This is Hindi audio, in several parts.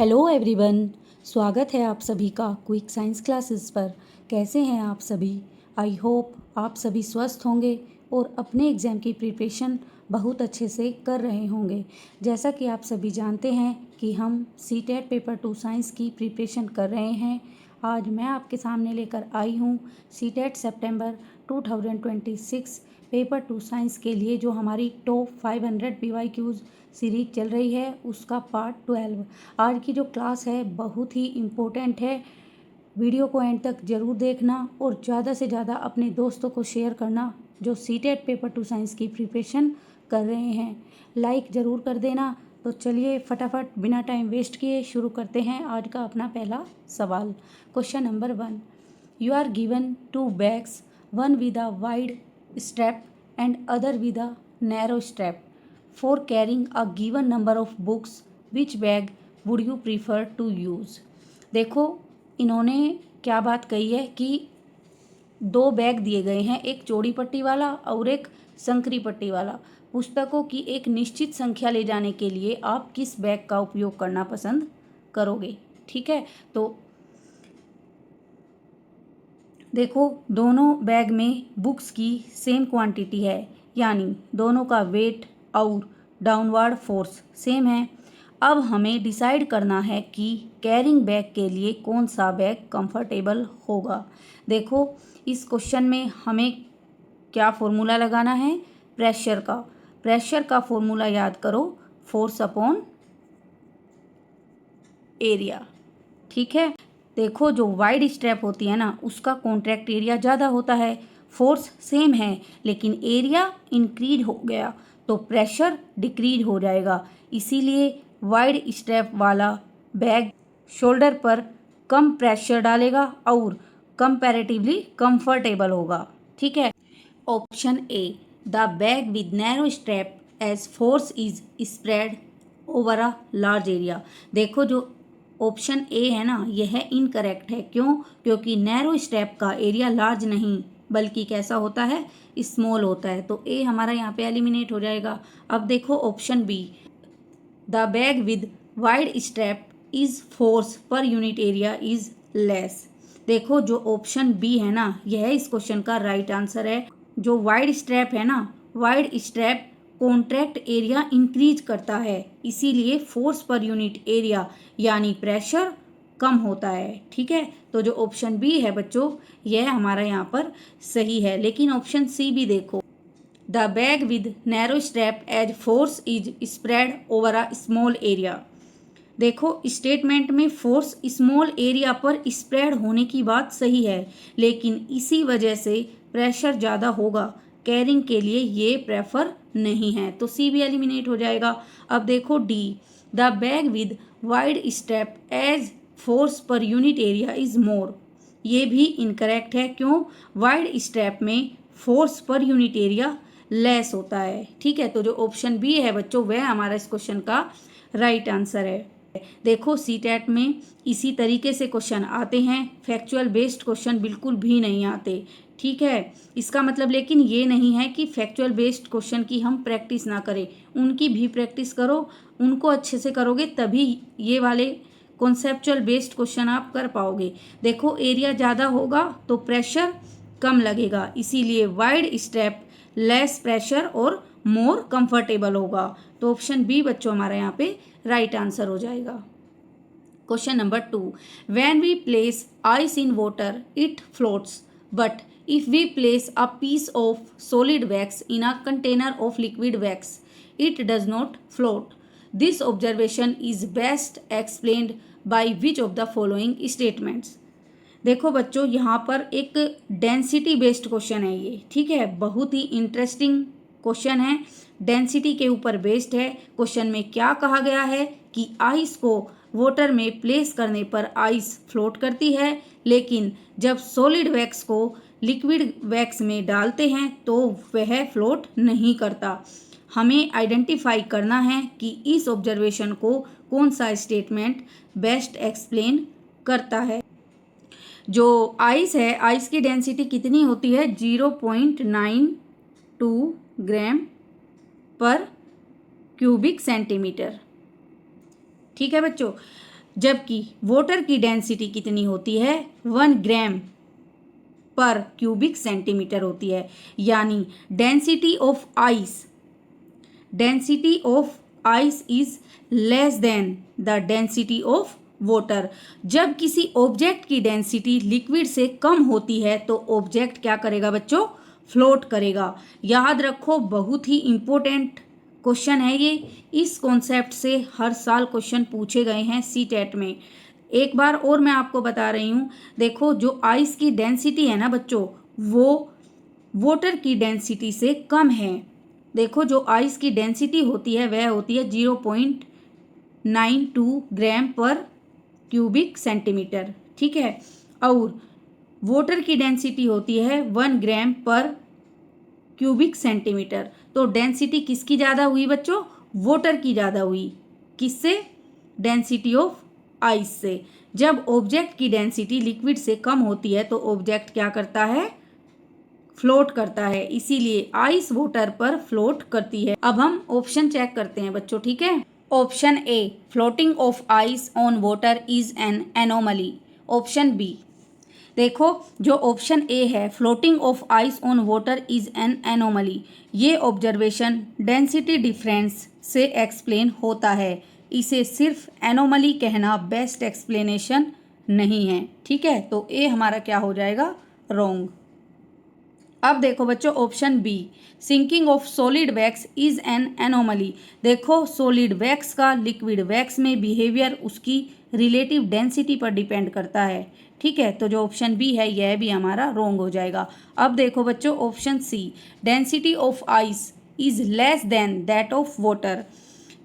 हेलो एवरीवन, स्वागत है आप सभी का क्विक साइंस क्लासेस पर। कैसे हैं आप सभी? आई होप आप सभी स्वस्थ होंगे और अपने एग्ज़ाम की प्रिपरेशन बहुत अच्छे से कर रहे होंगे। जैसा कि आप सभी जानते हैं कि हम सीटेट पेपर 2 साइंस की प्रिपरेशन कर रहे हैं। आज मैं आपके सामने लेकर आई हूँ सीटेट सितंबर 2026 पेपर 2 साइंस के लिए जो हमारी टॉप 500 PYQs सीरीज चल रही है उसका पार्ट 12। आज की जो क्लास है बहुत ही इम्पोर्टेंट है। वीडियो को एंड तक ज़रूर देखना और ज़्यादा से ज़्यादा अपने दोस्तों को शेयर करना जो सीटेट पेपर 2 साइंस की प्रिपरेशन कर रहे हैं। लाइक ज़रूर कर देना। तो चलिए फटाफट बिना टाइम वेस्ट किए शुरू करते हैं आज का अपना पहला सवाल। Question number 1, you are given 2 bags, one with a wide strap and other with a narrow strap for carrying a given number of books, which bag would you prefer to use? देखो इन्होंने क्या बात कही है कि 2 बैग दिए गए हैं, एक चौड़ी पट्टी वाला और एक संकरी पट्टी वाला। पुस्तकों की एक निश्चित संख्या ले जाने के लिए आप किस बैग का उपयोग करना पसंद करोगे? ठीक है, तो देखो दोनों बैग में बुक्स की सेम क्वांटिटी है, यानी दोनों का वेट और डाउनवर्ड फोर्स सेम है। अब हमें डिसाइड करना है कि कैरिंग बैग के लिए कौन सा बैग कंफर्टेबल होगा। देखो इस क्वेश्चन में हमें क्या फॉर्मूला लगाना है? प्रेशर का फॉर्मूला याद करो, फोर्स अपॉन एरिया। ठीक है, देखो जो वाइड स्ट्रैप होती है ना उसका कॉन्ट्रैक्ट एरिया ज़्यादा होता है, फोर्स सेम है लेकिन एरिया इंक्रीज हो गया तो प्रेशर डिक्रीज हो जाएगा। इसीलिए वाइड स्ट्रैप वाला बैग शोल्डर पर कम प्रेशर डालेगा और कंपैरेटिवली कंफर्टेबल होगा। ठीक है, option A, the bag with narrow strap as force is spread over a large area. देखो जो ऑप्शन ए है ना यह इनकरेक्ट है। क्यों? क्योंकि नैरो स्ट्रैप का एरिया लार्ज नहीं बल्कि कैसा होता है, स्मॉल होता है। तो ए हमारा यहाँ पे एलिमिनेट हो जाएगा। अब देखो option B, the bag with wide strap is force per unit area is less. देखो जो ऑप्शन बी है ना यह इस क्वेश्चन का राइट आंसर है। जो वाइड स्ट्रैप है ना, wide strap contract area increase करता है, इसीलिए फोर्स पर यूनिट एरिया यानी प्रेशर कम होता है। ठीक है, तो जो ऑप्शन बी है बच्चों यह हमारा यहाँ पर सही है। लेकिन ऑप्शन सी भी देखो, the bag with narrow strap as force is spread over a small area. देखो स्टेटमेंट में फोर्स स्मॉल एरिया पर स्प्रेड होने की बात सही है, लेकिन इसी वजह से प्रेशर ज़्यादा होगा, कैरिंग के लिए ये प्रेफर नहीं है, तो सी भी एलिमिनेट हो जाएगा। अब देखो D, the bag with wide strap as force per unit area is more. ये भी इनकरेक्ट है। क्यों? वाइड स्ट्रैप में force per unit area less होता है। ठीक है, तो जो ऑप्शन बी है बच्चों वह हमारा इस क्वेश्चन का राइट आंसर है। देखो सीटेट में इसी तरीके से क्वेश्चन आते हैं, फैक्चुअल बेस्ड क्वेश्चन बिल्कुल भी नहीं आते। ठीक है, इसका मतलब लेकिन ये नहीं है कि फैक्चुअल बेस्ड क्वेश्चन की हम प्रैक्टिस ना करें, उनकी भी प्रैक्टिस करो। उनको अच्छे से करोगे तभी ये वाले कॉन्सेप्चुअल बेस्ड क्वेश्चन आप कर पाओगे। देखो एरिया ज़्यादा होगा तो प्रेशर कम लगेगा, इसीलिए वाइड स्ट्रैप लेस प्रेशर और मोर कंफर्टेबल होगा। तो ऑप्शन बी बच्चों हमारा यहाँ पे राइट आंसर हो जाएगा। Question number 2, when we place ice in water it floats, but if we place a piece of solid wax in a container of liquid wax, it does not float. This observation is best explained by which of the following statements? देखो बच्चों यहाँ पर एक डेंसिटी बेस्ड क्वेश्चन है ये। ठीक है, बहुत ही इंटरेस्टिंग क्वेश्चन है, डेंसिटी के ऊपर बेस्ड है। क्वेश्चन में क्या कहा गया है कि आइस को वाटर में प्लेस करने पर आइस फ्लोट करती है, लेकिन जब सॉलिड वैक्स को लिक्विड वैक्स में डालते हैं तो वह फ्लोट नहीं करता। हमें आइडेंटिफाई करना है कि इस ऑब्जर्वेशन को कौन सा स्टेटमेंट बेस्ट एक्सप्लेन करता है। जो आइस है, आइस की डेंसिटी कितनी होती है? 0.92 ग्राम पर क्यूबिक सेंटीमीटर। ठीक है बच्चों, जबकि वाटर की डेंसिटी कितनी होती है, 1 ग्राम पर क्यूबिक सेंटीमीटर होती है। यानी density of ice is less then the density of water. जब किसी ऑब्जेक्ट की डेंसिटी लिक्विड से कम होती है तो ऑब्जेक्ट क्या करेगा बच्चों, फ्लोट करेगा। याद रखो, बहुत ही इंपॉर्टेंट क्वेश्चन है ये। इस कॉन्सेप्ट से हर साल क्वेश्चन पूछे गए हैं सीटेट में। एक बार और मैं आपको बता रही हूँ, देखो जो आइस की डेंसिटी है ना बच्चों, वो वाटर की डेंसिटी से कम है। देखो जो आइस की डेंसिटी होती है वह होती है 0.92 ग्राम पर क्यूबिक सेंटीमीटर, ठीक है। और वाटर की डेंसिटी होती है 1 ग्राम पर क्यूबिक सेंटीमीटर। तो डेंसिटी किसकी ज़्यादा हुई बच्चों, वाटर की ज़्यादा हुई। किससे, डेंसिटी ऑफ आइस से। जब ऑब्जेक्ट की डेंसिटी लिक्विड से कम होती है तो ऑब्जेक्ट क्या करता है, फ्लोट करता है। इसीलिए आइस वाटर पर फ्लोट करती है। अब हम ऑप्शन चेक करते हैं बच्चों, ठीक है। Option A, floating of ice on water is an anomaly. Option B, देखो जो ऑप्शन ए है, floating of ice on water is an anomaly, ये ऑब्जर्वेशन डेंसिटी डिफरेंस से एक्सप्लेन होता है। इसे सिर्फ एनोमली कहना बेस्ट एक्सप्लेनेशन नहीं है, ठीक है। तो ए हमारा क्या हो जाएगा, रॉन्ग। अब देखो बच्चों option B, sinking of solid wax is an anomaly. देखो सॉलिड वैक्स का लिक्विड वैक्स में बिहेवियर उसकी रिलेटिव डेंसिटी पर डिपेंड करता है, ठीक है। तो जो ऑप्शन बी है यह भी हमारा रॉन्ग हो जाएगा। अब देखो बच्चों option C, density of ice is less than that of water.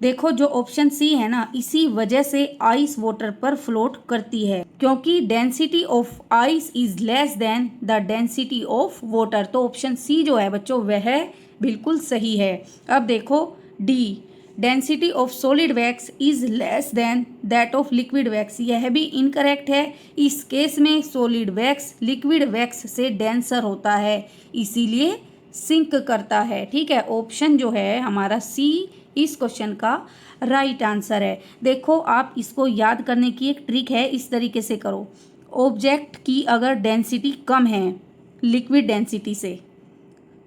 देखो जो ऑप्शन सी है ना, इसी वजह से आइस वाटर पर फ्लोट करती है, क्योंकि density of ice is less then the density of water. तो ऑप्शन सी जो है बच्चों वह बिल्कुल सही है। अब देखो D, density of solid wax is less than that of liquid wax, यह भी इनकरेक्ट है। इस केस में सॉलिड वैक्स लिक्विड वैक्स से डेंसर होता है, इसीलिए सिंक करता है, ठीक है। ऑप्शन जो है हमारा सी इस क्वेश्चन का राइट आंसर है। देखो आप इसको याद करने की एक ट्रिक है, इस तरीके से करो। ऑब्जेक्ट की अगर डेंसिटी कम है लिक्विड डेंसिटी से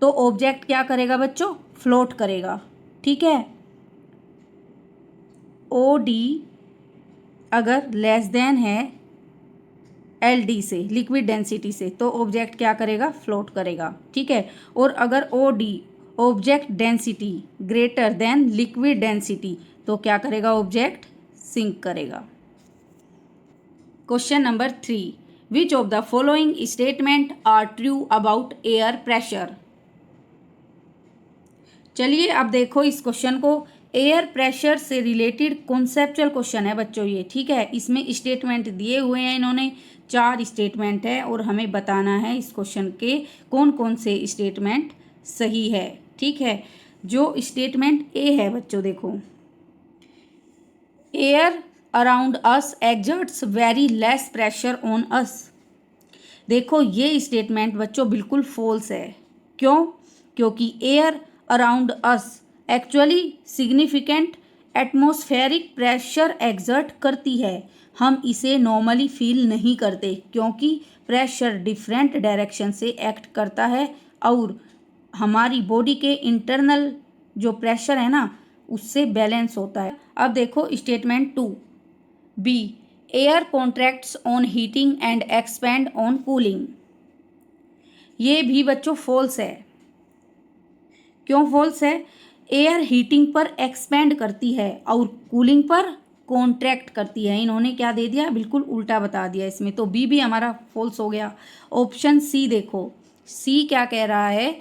तो ऑब्जेक्ट क्या करेगा बच्चों, फ्लोट करेगा, ठीक है। ओ डी अगर लेस देन है एल डी से, लिक्विड डेंसिटी से, तो ऑब्जेक्ट क्या करेगा, फ्लोट करेगा, ठीक है। और अगर O D object density greater than liquid density तो क्या करेगा, ऑब्जेक्ट सिंक करेगा। Question number 3, which of the following statement are true about air pressure. चलिए अब देखो इस क्वेश्चन को, एयर प्रेशर से रिलेटेड कॉन्सेप्चुअल क्वेश्चन है बच्चों ये, ठीक है। इसमें स्टेटमेंट दिए हुए हैं, इन्होंने 4 स्टेटमेंट है और हमें बताना है इस क्वेश्चन के कौन कौन से स्टेटमेंट सही है, ठीक है। जो स्टेटमेंट ए है बच्चों, देखो air around us exerts very less pressure on us. देखो ये स्टेटमेंट बच्चों बिल्कुल फॉल्स है। क्यों, क्योंकि air around us actually significant atmospheric pressure exert करती है। हम इसे नॉर्मली फील नहीं करते क्योंकि प्रेशर डिफरेंट डायरेक्शन से एक्ट करता है और हमारी बॉडी के इंटरनल जो प्रेशर है ना उससे बैलेंस होता है। अब देखो statement 2 B, air contracts on heating and expand on cooling. ये भी बच्चों फॉल्स है। क्यों फॉल्स है, एयर हीटिंग पर एक्सपेंड करती है और कूलिंग पर कॉन्ट्रैक्ट करती है। इन्होंने क्या दे दिया, बिल्कुल उल्टा बता दिया इसमें, तो बी भी हमारा फॉल्स हो गया। ऑप्शन सी देखो, सी क्या कह रहा है,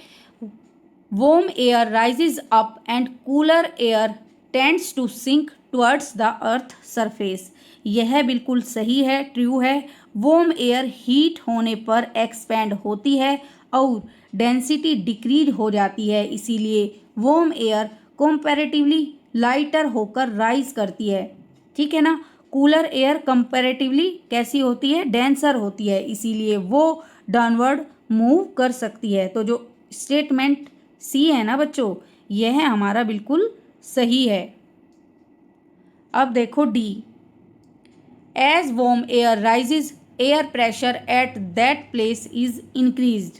warm air rises up and cooler air tends to sink towards the earth surface. यह बिल्कुल सही है, ट्रू है। वार्म एयर हीट होने पर एक्सपेंड होती है और डेंसिटी डिक्रीज हो जाती है, इसीलिए वार्म एयर कंपैरेटिवली लाइटर होकर राइज करती है, ठीक है ना। कूलर एयर कंपैरेटिवली कैसी होती है, डेंसर होती है, इसीलिए वो डाउनवर्ड मूव कर सकती है। तो जो स्टेटमेंट सी है ना बच्चों, यह हमारा बिल्कुल सही है। अब देखो D, as warm air rises air pressure at that place is increased.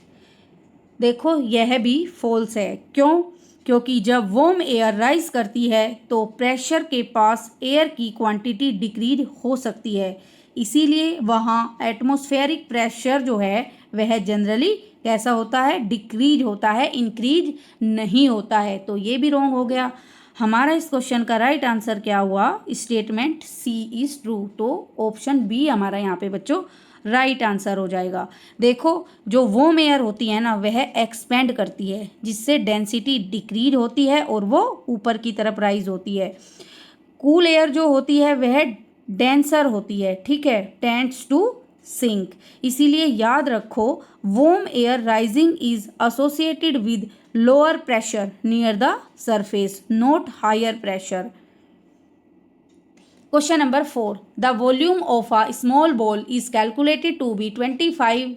देखो यह भी फॉल्स है। क्यों? क्योंकि जब वार्म एयर राइज करती है तो प्रेशर के पास एयर की क्वांटिटी डिक्रीज हो सकती है, इसीलिए वहाँ एटमॉस्फेरिक प्रेशर जो है वह जनरली कैसा होता है? डिक्रीज होता है, इंक्रीज नहीं होता है। तो ये भी रॉन्ग हो गया। हमारा इस क्वेश्चन का राइट आंसर क्या हुआ? Statement C is true. तो ऑप्शन बी हमारा यहाँ पे बच्चों राइट आंसर हो जाएगा। देखो जो वार्म एयर होती है ना वह एक्सपेंड करती है, जिससे डेंसिटी डिक्रीज होती है और वो ऊपर की तरफ राइज होती है। कूल एयर जो होती है वह डेंसर होती है, ठीक है, टेंड्स टू सिंक। इसीलिए याद रखो warm air rising is associated with lower pressure near the surface, not higher pressure. Question number 4. The volume of a small ball is calculated to be 25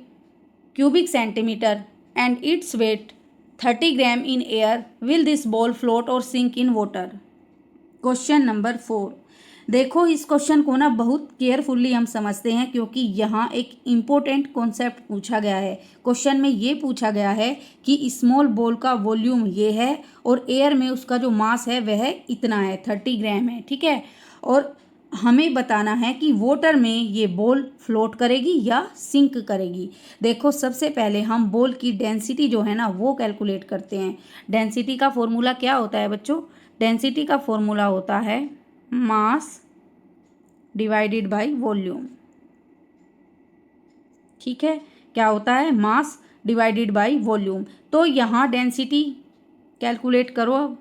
cubic centimeter and its weight 30 gram in air. Will this ball float or sink in water? Question number 4. देखो इस क्वेश्चन को ना बहुत केयरफुल्ली हम समझते हैं, क्योंकि यहाँ एक इम्पोर्टेंट कॉन्सेप्ट पूछा गया है। क्वेश्चन में ये पूछा गया है कि स्मॉल बॉल का वॉल्यूम ये है और एयर में उसका जो मास है वह इतना है, 30 ग्राम है, ठीक है। और हमें बताना है कि वाटर में ये बॉल फ्लोट करेगी या सिंक करेगी। देखो सबसे पहले हम बॉल की डेंसिटी जो है ना वो कैलकुलेट करते हैं। डेंसिटी का फॉर्मूला क्या होता है बच्चों? डेंसिटी का फॉर्मूला होता है मास डिवाइडेड बाय वॉल्यूम, ठीक है। क्या होता है? Mass divided by volume. तो यहाँ डेंसिटी कैलकुलेट करो अब,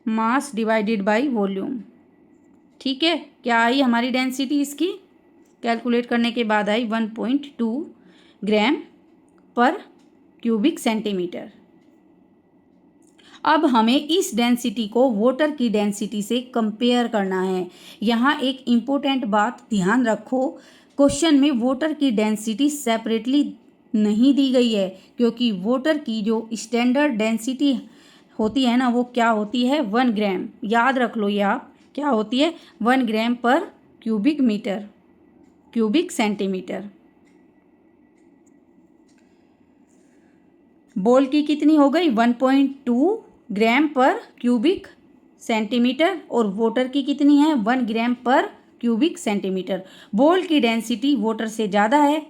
मास डिवाइडेड बाय वॉल्यूम, ठीक है। क्या आई हमारी डेंसिटी इसकी? कैलकुलेट करने के बाद आई 1.2 ग्राम पर क्यूबिक सेंटीमीटर। अब हमें इस डेंसिटी को वाटर की डेंसिटी से कंपेयर करना है। यहाँ एक इम्पोर्टेंट बात ध्यान रखो, क्वेश्चन में वाटर की डेंसिटी सेपरेटली नहीं दी गई है, क्योंकि वाटर की जो स्टैंडर्ड डेंसिटी होती है ना वो क्या होती है? 1 ग्राम। याद रख लो ये आप, क्या होती है? 1 gram per cubic metre, cubic centimetre. Ball की कितनी हो गई? 1.2 ग्राम पर क्यूबिक सेंटीमीटर, और वाटर की कितनी है? 1 gram per cubic centimetre. Ball की डेंसिटी वाटर से ज़्यादा है,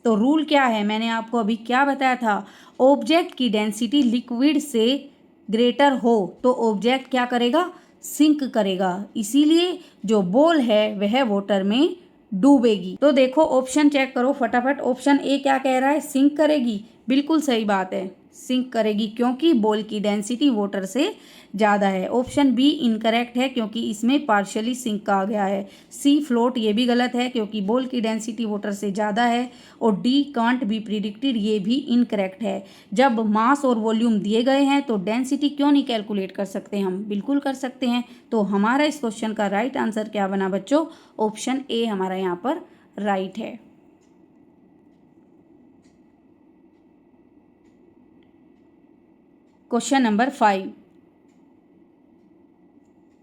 तो रूल क्या है? मैंने आपको अभी क्या बताया था? ऑब्जेक्ट की डेंसिटी लिक्विड से ग्रेटर हो तो ऑब्जेक्ट क्या करेगा? सिंक करेगा। इसीलिए जो बॉल है वह वाटर में डूबेगी। तो देखो ऑप्शन चेक करो फटाफट। ऑप्शन ए क्या कह रहा है? सिंक करेगी। बिल्कुल सही बात है, सिंक करेगी, क्योंकि बॉल की डेंसिटी वाटर से ज़्यादा है। ऑप्शन बी इनकरेक्ट है, क्योंकि इसमें पार्शियली सिंक कहा गया है। सी फ्लोट, ये भी गलत है, क्योंकि बॉल की डेंसिटी वाटर से ज़्यादा है। और डी कांट बी प्रिडिक्टेड, ये भी इनकरेक्ट है। जब मास और वॉल्यूम दिए गए हैं तो डेंसिटी क्यों नहीं कैलकुलेट कर सकते हम? बिल्कुल कर सकते हैं। तो हमारा इस क्वेश्चन का राइट आंसर क्या बना बच्चों? ऑप्शन ए हमारा यहाँ पर राइट है। Question number 5।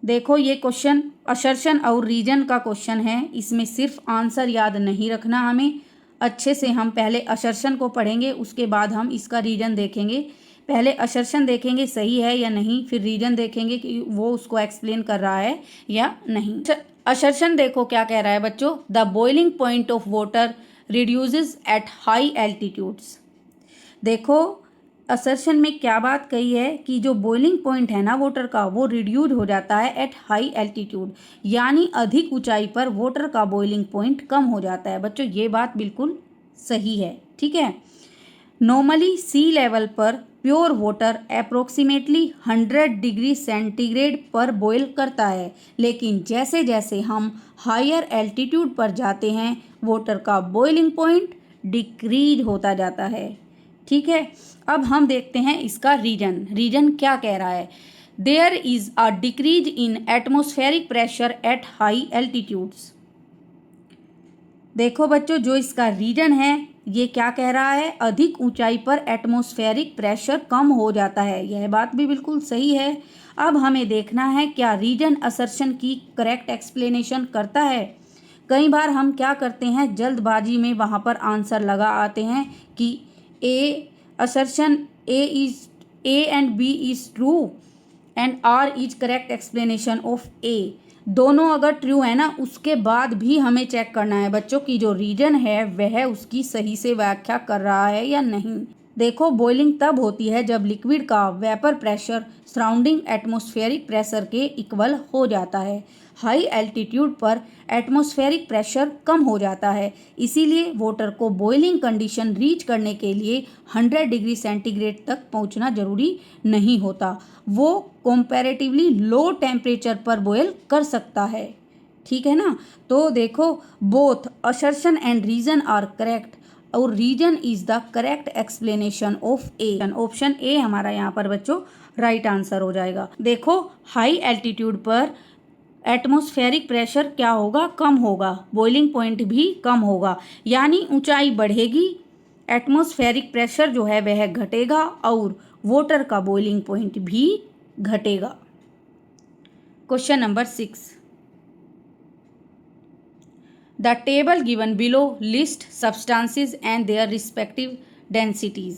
देखो ये क्वेश्चन असर्शन और रीजन का क्वेश्चन है। इसमें सिर्फ आंसर याद नहीं रखना हमें, अच्छे से हम पहले असर्शन को पढ़ेंगे, उसके बाद हम इसका रीजन देखेंगे। पहले असर्शन देखेंगे सही है या नहीं, फिर रीजन देखेंगे कि वो उसको एक्सप्लेन कर रहा है या नहीं। असर्शन देखो क्या कह रहा है बच्चों? The boiling point of water reduces eight high altitudes. देखो असर्शन में क्या बात कही है कि जो बॉइलिंग पॉइंट है ना वाटर का वो रिड्यूस हो जाता है एट हाई एल्टीट्यूड, यानी अधिक ऊंचाई पर वाटर का बॉइलिंग पॉइंट कम हो जाता है। बच्चों ये बात बिल्कुल सही है, ठीक है। नॉर्मली सी लेवल पर pure water approximately 100 degree centigrade पर बॉयल करता है, लेकिन जैसे जैसे हम हायर एल्टीट्यूड पर जाते हैं वाटर का बॉइलिंग पॉइंट डिक्रीज होता जाता है, ठीक है। अब हम देखते हैं इसका रीजन क्या कह रहा है? There is a decrease in atmospheric pressure at high altitudes. देखो बच्चों जो इसका रीजन है ये क्या कह रहा है? अधिक ऊंचाई पर एटमॉस्फेरिक प्रेशर कम हो जाता है। यह बात भी बिल्कुल सही है। अब हमें देखना है क्या रीजन असर्शन की करेक्ट एक्सप्लेनेशन करता है। कई बार हम क्या करते हैं, जल्दबाजी में वहाँ पर आंसर लगा आते हैं कि A assertion A and B is true and R is correct explanation of A. दोनों अगर ट्रू है ना, उसके बाद भी हमें चेक करना है बच्चों की जो रीजन है वह उसकी सही से व्याख्या कर रहा है या नहीं। देखो, बॉइलिंग तब होती है जब लिक्विड का vapour pressure surrounding atmospheric pressure के इक्वल हो जाता है। हाई एल्टीट्यूड पर एटमॉस्फेरिक प्रेशर कम हो जाता है, इसीलिए वाटर को बॉइलिंग कंडीशन रीच करने के लिए 100 डिग्री सेंटीग्रेड तक पहुंचना जरूरी नहीं होता। वो कंपैरेटिवली लो टेम्परेचर पर बॉयल कर सकता है। ठीक है ना। तो देखो, both assertion and reason are correct और reason is the correct explanation of A. Option A हमारा यहाँ पर बच्चों राइट आंसर हो जाएगा। देखो, हाई एल्टीट्यूड पर एटमॉस्फेरिक प्रेशर क्या होगा, कम होगा, बॉइलिंग पॉइंट भी कम होगा, यानी ऊंचाई बढ़ेगी, एटमॉस्फेरिक प्रेशर जो है वह घटेगा और वाटर का बॉइलिंग पॉइंट भी घटेगा। Question number 6, the table given below list substances and their respective densities.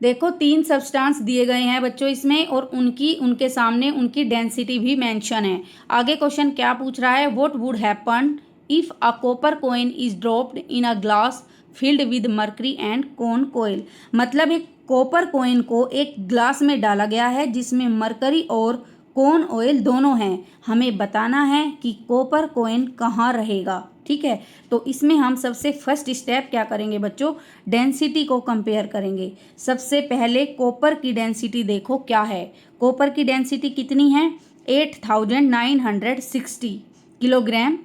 देखो, 3 सब्सटेंस दिए गए हैं बच्चों इसमें और उनके सामने उनकी डेंसिटी भी मेंशन है। आगे क्वेश्चन क्या पूछ रहा है, what would happen if a copper coin is dropped in a glass filled with mercury and कॉन कोयल। मतलब एक कॉपर कॉइन को एक ग्लास में डाला गया है जिसमें मरकरी और कॉन ऑयल दोनों हैं। हमें बताना है कि कॉपर कॉइन कहाँ रहेगा। ठीक है, तो इसमें हम सबसे फर्स्ट स्टेप क्या करेंगे बच्चों, डेंसिटी को कंपेयर करेंगे। सबसे पहले कॉपर की डेंसिटी देखो क्या है। कॉपर की डेंसिटी कितनी है, 8960 किलोग्राम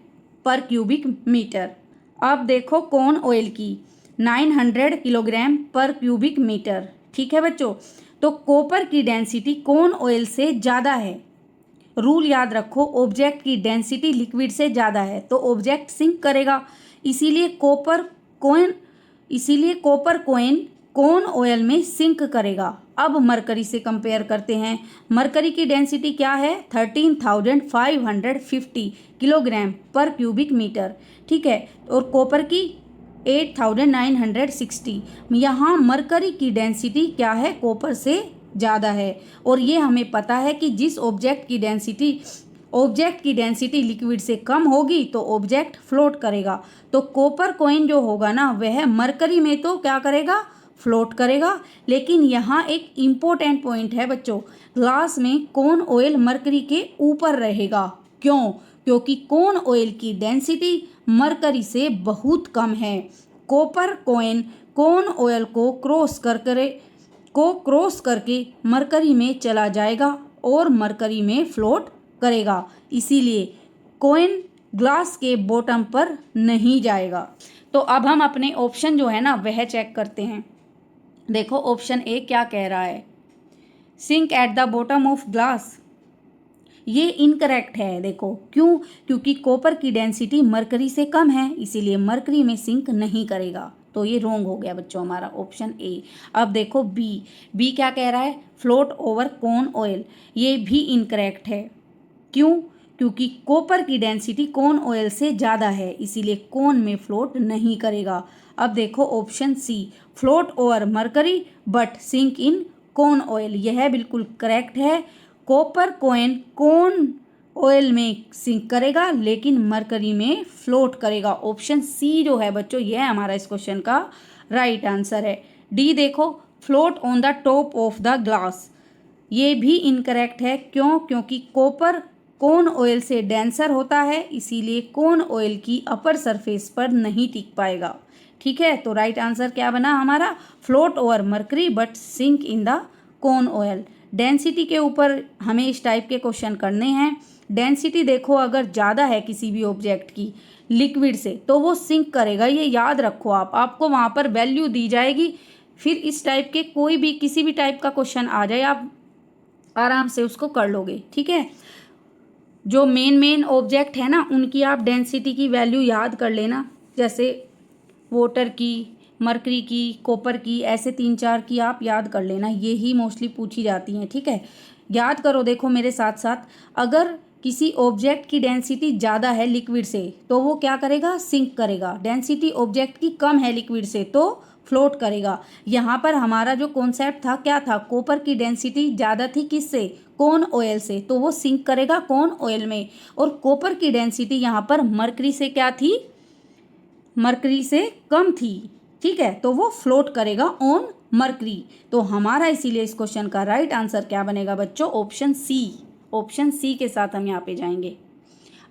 पर क्यूबिक मीटर। अब देखो कॉन ऑयल की 900 किलोग्राम पर क्यूबिक मीटर। ठीक है बच्चों, तो कॉपर की डेंसिटी कॉन ऑयल से ज़्यादा है। रूल याद रखो, ऑब्जेक्ट की डेंसिटी लिक्विड से ज़्यादा है तो ऑब्जेक्ट सिंक करेगा, इसीलिए कॉपर कॉइन कॉन ऑयल में सिंक करेगा। अब मरकरी से कंपेयर करते हैं। मरकरी की डेंसिटी क्या है, 13,550 किलोग्राम पर क्यूबिक मीटर। ठीक है, और कॉपर की 8,960। यहाँ मरकरी की डेंसिटी क्या है, कॉपर से ज़्यादा है। और ये हमें पता है कि जिस ऑब्जेक्ट की डेंसिटी लिक्विड से कम होगी तो ऑब्जेक्ट फ्लोट करेगा। तो कॉपर कॉइन जो होगा ना वह मरकरी में तो क्या करेगा, फ्लोट करेगा। लेकिन यहाँ एक इम्पोर्टेंट पॉइंट है बच्चों, ग्लास में कॉन ऑयल मरकरी के ऊपर रहेगा। क्यों, क्योंकि कॉन ऑयल की डेंसिटी मरकरी से बहुत कम है। कॉपर कॉइन कॉन ऑयल को क्रॉस करके मरकरी में चला जाएगा और मरकरी में फ्लोट करेगा, इसीलिए कॉइन ग्लास के बॉटम पर नहीं जाएगा। तो अब हम अपने ऑप्शन जो है ना वह चेक करते हैं। देखो ऑप्शन ए क्या कह रहा है, sink at the bottom of glass, ये इनकरेक्ट है। देखो क्यों, क्योंकि कॉपर की डेंसिटी मरकरी से कम है, इसीलिए मरकरी में सिंक नहीं करेगा। तो ये रॉन्ग हो गया बच्चों हमारा ऑप्शन ए। अब देखो बी क्या कह रहा है, फ्लोट ओवर कॉन ऑयल, ये भी इनकरेक्ट है। क्यों, क्योंकि कॉपर की डेंसिटी कॉन ऑयल से ज़्यादा है, इसीलिए कॉन में फ्लोट नहीं करेगा। अब देखो option C, float over mercury but sink in corn oil, यह बिल्कुल करेक्ट है। कॉपर कॉइन कॉन ऑयल में सिंक करेगा लेकिन मरकरी में फ्लोट करेगा। ऑप्शन सी जो है बच्चों यह हमारा इस क्वेश्चन का राइट आंसर है। डी देखो, float on the top of the glass, ये भी इनकरेक्ट है। क्यों, क्योंकि कॉपर कॉन ऑयल से डेंसर होता है, इसीलिए कॉन ऑयल की अपर सरफेस पर नहीं टिक पाएगा। ठीक है, तो राइट आंसर क्या बना हमारा, float over mercury but sink in the corn oil. Density के ऊपर हमें इस टाइप के क्वेश्चन करने हैं। डेंसिटी देखो अगर ज़्यादा है किसी भी ऑब्जेक्ट की लिक्विड से तो वो सिंक करेगा, ये याद रखो आपको वहाँ पर वैल्यू दी जाएगी। फिर इस टाइप के कोई भी किसी भी टाइप का क्वेश्चन आ जाए आप आराम से उसको कर लोगे। ठीक है, जो मेन ऑब्जेक्ट है ना उनकी आप डेंसिटी की वैल्यू याद कर लेना, जैसे वाटर की, मरकरी की, कॉपर की, ऐसे 3-4 की आप याद कर लेना, ये ही मोस्टली पूछी जाती हैं। ठीक है, याद करो, देखो मेरे साथ साथ, अगर किसी ऑब्जेक्ट की डेंसिटी ज़्यादा है लिक्विड से तो वो क्या करेगा, सिंक करेगा। डेंसिटी ऑब्जेक्ट की कम है लिक्विड से तो फ्लोट करेगा। यहाँ पर हमारा जो कॉन्सेप्ट था क्या था, कॉपर की डेंसिटी ज़्यादा थी किससे, कॉर्न ऑयल से, तो वो सिंक करेगा कॉर्न ऑयल में। और कॉपर की डेंसिटी यहाँ पर मरकरी से क्या थी, मरकरी से कम थी, ठीक है, तो वो फ्लोट करेगा ऑन मरकरी। तो हमारा इसीलिए इस क्वेश्चन का राइट आंसर क्या बनेगा बच्चों, ऑप्शन सी। ऑप्शन सी के साथ हम यहाँ पे जाएंगे।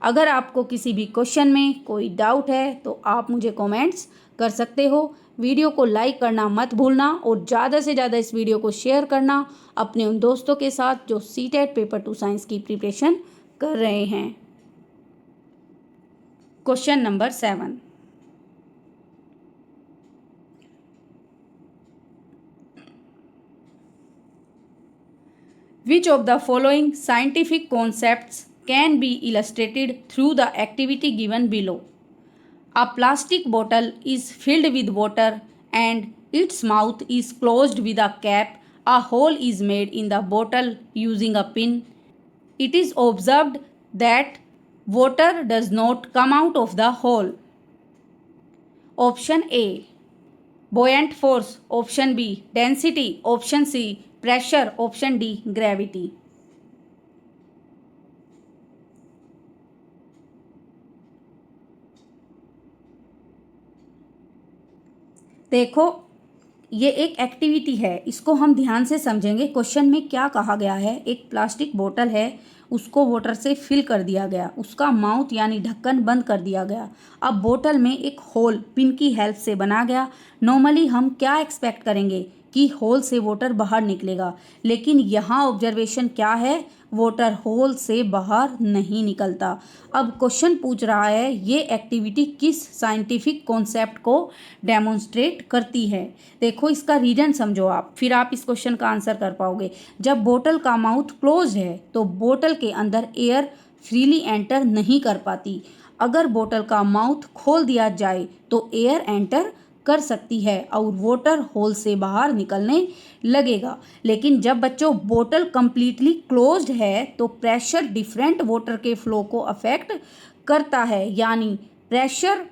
अगर आपको किसी भी क्वेश्चन में कोई डाउट है तो आप मुझे कमेंट्स कर सकते हो। वीडियो को लाइक करना मत भूलना और ज़्यादा से ज़्यादा इस वीडियो को शेयर करना अपने उन दोस्तों के साथ जो सीटेट पेपर 2 साइंस की प्रिपरेशन कर रहे हैं। Question number 7, which of the following scientific concepts can be illustrated through the activity given below? A plastic bottle is filled with water and its mouth is closed with a cap. A hole is made in the bottle using a pin. It is observed that water does not come out of the hole. Option A, buoyant force. Option B, density. Option C, pressure. Option D, gravity. देखो ये एक एक्टिविटी है, इसको हम ध्यान से समझेंगे। क्वेश्चन में क्या कहा गया है, एक प्लास्टिक बोतल है, उसको वाटर से फिल कर दिया गया, उसका माउथ यानी ढक्कन बंद कर दिया गया। अब बोतल में एक होल पिन की हेल्प से बना गया। नॉर्मली हम क्या एक्सपेक्ट करेंगे कि होल से वाटर बाहर निकलेगा, लेकिन यहाँ ऑब्जर्वेशन क्या है, वाटर होल से बाहर नहीं निकलता। अब क्वेश्चन पूछ रहा है ये एक्टिविटी किस साइंटिफिक कॉन्सेप्ट को डेमोन्स्ट्रेट करती है। देखो इसका रीजन समझो आप, फिर आप इस क्वेश्चन का आंसर कर पाओगे। जब बोतल का माउथ क्लोज है तो बोतल के अंदर एयर फ्रीली एंटर नहीं कर पाती। अगर बोतल का माउथ खोल दिया जाए तो एयर एंटर कर सकती है और वाटर होल से बाहर निकलने लगेगा। लेकिन जब बच्चों बोतल कंप्लीटली क्लोज्ड है तो प्रेशर डिफरेंट वाटर के फ्लो को अफेक्ट करता है, यानी प्रेशर,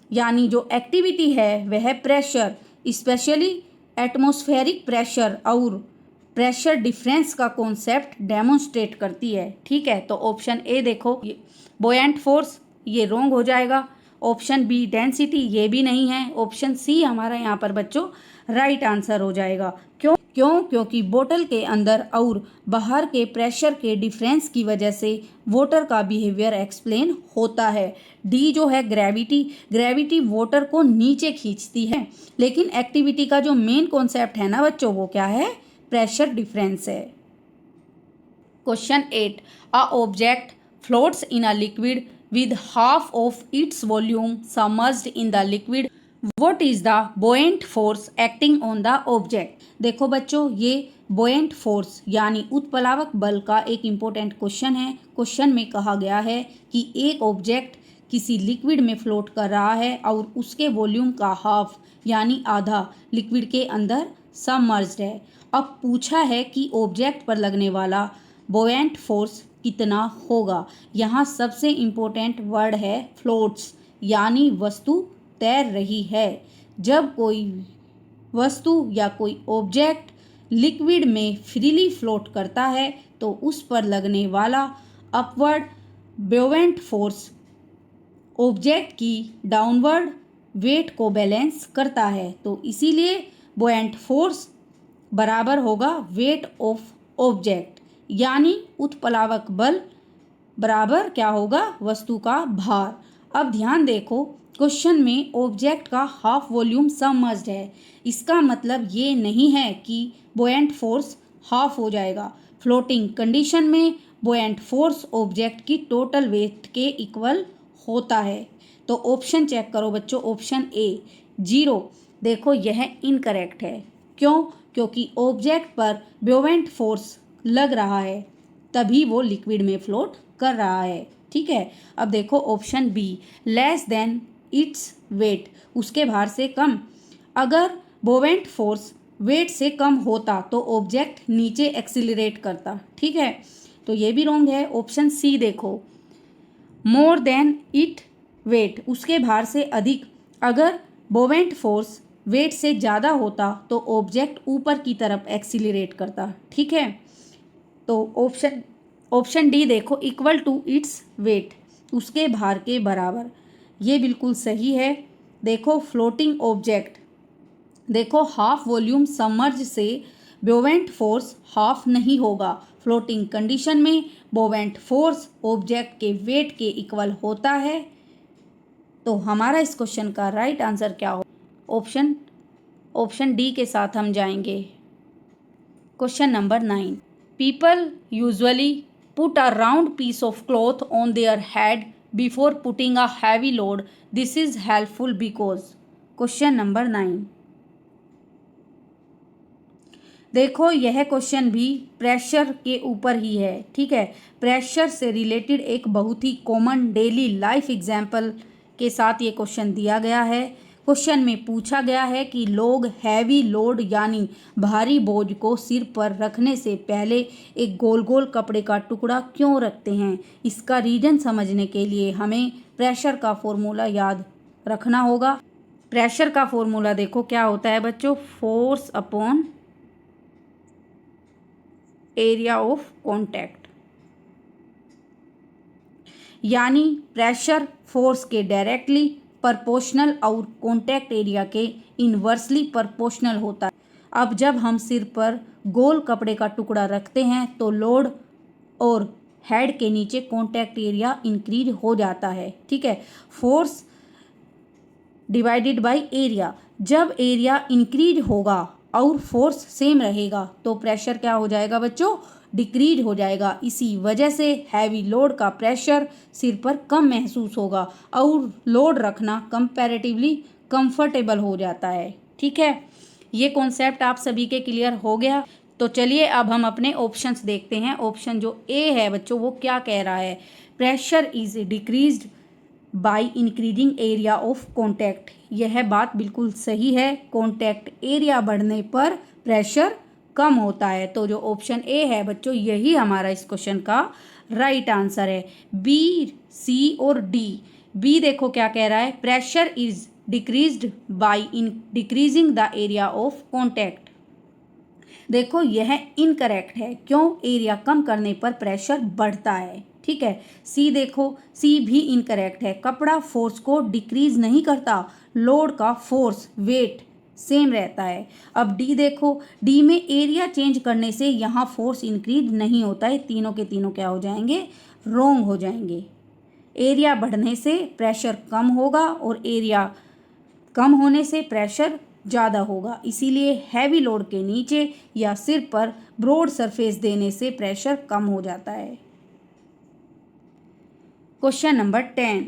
यानी जो एक्टिविटी है वह प्रेशर, स्पेशली एटमॉस्फेरिक प्रेशर और प्रेशर डिफरेंस का कॉन्सेप्ट डेमोन्स्ट्रेट करती है। ठीक है, तो ऑप्शन ए देखो, बोयेंट फोर्स, ये रॉन्ग हो जाएगा। ऑप्शन बी डेंसिटी, ये भी नहीं है। ऑप्शन सी हमारा यहाँ पर बच्चों राइट आंसर हो जाएगा। क्योंकि बोतल के अंदर और बाहर के प्रेशर के डिफरेंस की वजह से वाटर का बिहेवियर एक्सप्लेन होता है। डी जो है ग्रेविटी वाटर को नीचे खींचती है, लेकिन एक्टिविटी का जो मेन कॉन्सेप्ट है ना बच्चों वो क्या है, प्रेशर डिफरेंस है। Question 8, a object floats in a liquid with half of its volume submerged in the liquid. What is the buoyant force acting on the object? देखो बच्चों ये buoyant force यानी उत्प्लावक बल का एक इम्पोर्टेंट क्वेश्चन है। क्वेश्चन में कहा गया है कि एक ऑब्जेक्ट किसी लिक्विड में फ्लोट कर रहा है और उसके वॉल्यूम का हाफ यानी आधा लिक्विड के अंदर सबमर्ज्ड है। अब पूछा है कि ऑब्जेक्ट पर लगने वाला buoyant फोर्स कितना होगा। यहाँ सबसे इम्पोर्टेंट वर्ड है फ्लोट्स, यानी वस्तु तैर रही है। जब कोई वस्तु या कोई ऑब्जेक्ट लिक्विड में फ्रीली फ्लोट करता है तो उस पर लगने वाला अपवर्ड बुओयेंट फोर्स ऑब्जेक्ट की डाउनवर्ड वेट को बैलेंस करता है। तो इसीलिए बुओयेंट फोर्स बराबर होगा वेट ऑफ ऑब्जेक्ट, यानी उत्प्लावक बल बराबर क्या होगा, वस्तु का भार। अब ध्यान देखो क्वेश्चन में ऑब्जेक्ट का हाफ वॉल्यूम सबमर्ज्ड है, इसका मतलब ये नहीं है कि बुओयेंट फोर्स हाफ हो जाएगा। फ्लोटिंग कंडीशन में बुओयेंट फोर्स ऑब्जेक्ट की टोटल वेट के इक्वल होता है। तो ऑप्शन चेक करो बच्चों, ऑप्शन ए 0, देखो यह इनकरेक्ट है। क्योंकि ऑब्जेक्ट पर बुओयेंट फोर्स लग रहा है तभी वो लिक्विड में फ्लोट कर रहा है। ठीक है, अब देखो option be less than its weight, उसके भार से कम। अगर बुओयेंट फोर्स वेट से कम होता तो ऑब्जेक्ट नीचे एक्सिलरेट करता। ठीक है, तो ये भी रॉन्ग है। ऑप्शन सी देखो, मोर देन इट वेट, उसके भार से अधिक। अगर बोवेंट फोर्स वेट से ज़्यादा होता तो ऑब्जेक्ट ऊपर की तरफ एक्सिलरेट करता। ठीक है, तो ऑप्शन डी देखो, इक्वल टू इट्स वेट, उसके भार के बराबर, ये बिल्कुल सही है। देखो फ्लोटिंग ऑब्जेक्ट, देखो हाफ वॉल्यूम सबमर्ज से बोवेंट फोर्स हाफ नहीं होगा। फ्लोटिंग कंडीशन में बोवेंट फोर्स ऑब्जेक्ट के वेट के इक्वल होता है। तो हमारा इस क्वेश्चन का राइट आंसर क्या हो? ऑप्शन डी के साथ हम जाएंगे। Question number 9, people usually put a round piece of cloth on their head before putting a heavy load, this is helpful because. Question number 9, देखो यह क्वेश्चन भी प्रेशर के ऊपर ही है। ठीक है, प्रेशर से रिलेटेड एक बहुत ही कॉमन डेली लाइफ एग्जाम्पल के साथ ये क्वेश्चन दिया गया है। क्वेश्चन में पूछा गया है कि लोग हैवी लोड यानी भारी बोझ को सिर पर रखने से पहले एक गोल गोल कपड़े का टुकड़ा क्यों रखते हैं। इसका रीजन समझने के लिए हमें प्रेशर का फॉर्मूला याद रखना होगा। प्रेशर का फॉर्मूला देखो क्या होता है बच्चों, force upon area of contact, यानी प्रेशर फोर्स के डायरेक्टली प्रोपोर्शनल और कॉन्टैक्ट एरिया के इन्वर्सली प्रोपोर्शनल होता है। अब जब हम सिर पर गोल कपड़े का टुकड़ा रखते हैं तो लोड और हेड के नीचे कॉन्टैक्ट एरिया इंक्रीज हो जाता है। ठीक है, फोर्स डिवाइडेड बाय एरिया, जब एरिया इंक्रीज होगा और फोर्स सेम रहेगा तो प्रेशर क्या हो जाएगा बच्चों, डिक्रीज हो जाएगा। इसी वजह से हैवी लोड का प्रेशर सिर पर कम महसूस होगा और लोड रखना कंपैरेटिवली कंफर्टेबल हो जाता है। ठीक है, ये कॉन्सेप्ट आप सभी के क्लियर हो गया। तो चलिए अब हम अपने ऑप्शंस देखते हैं। ऑप्शन जो ए है बच्चों वो क्या कह रहा है, pressure is decreased by increasing area of contact. यह बात बिल्कुल सही है, कॉन्टैक्ट एरिया बढ़ने पर प्रेशर कम होता है। तो जो ऑप्शन ए है बच्चों यही हमारा इस क्वेश्चन का राइट आंसर है। बी, सी और डी, बी देखो क्या कह रहा है, pressure is decreased bye in decreasing the area of contact. देखो यह इनकरेक्ट है, क्यों, एरिया कम करने पर प्रेशर बढ़ता है। ठीक है, सी देखो, सी भी इनकरेक्ट है, कपड़ा फोर्स को डिक्रीज नहीं करता, लोड का फोर्स वेट सेम रहता है। अब डी देखो, डी में एरिया चेंज करने से यहाँ फोर्स इंक्रीज नहीं होता है। तीनों के तीनों क्या हो जाएंगे, रॉन्ग हो जाएंगे। एरिया बढ़ने से प्रेशर कम होगा और एरिया कम होने से प्रेशर ज़्यादा होगा, इसीलिए हैवी लोड के नीचे या सिर पर ब्रॉड सरफेस देने से प्रेशर कम हो जाता है। Question number 10,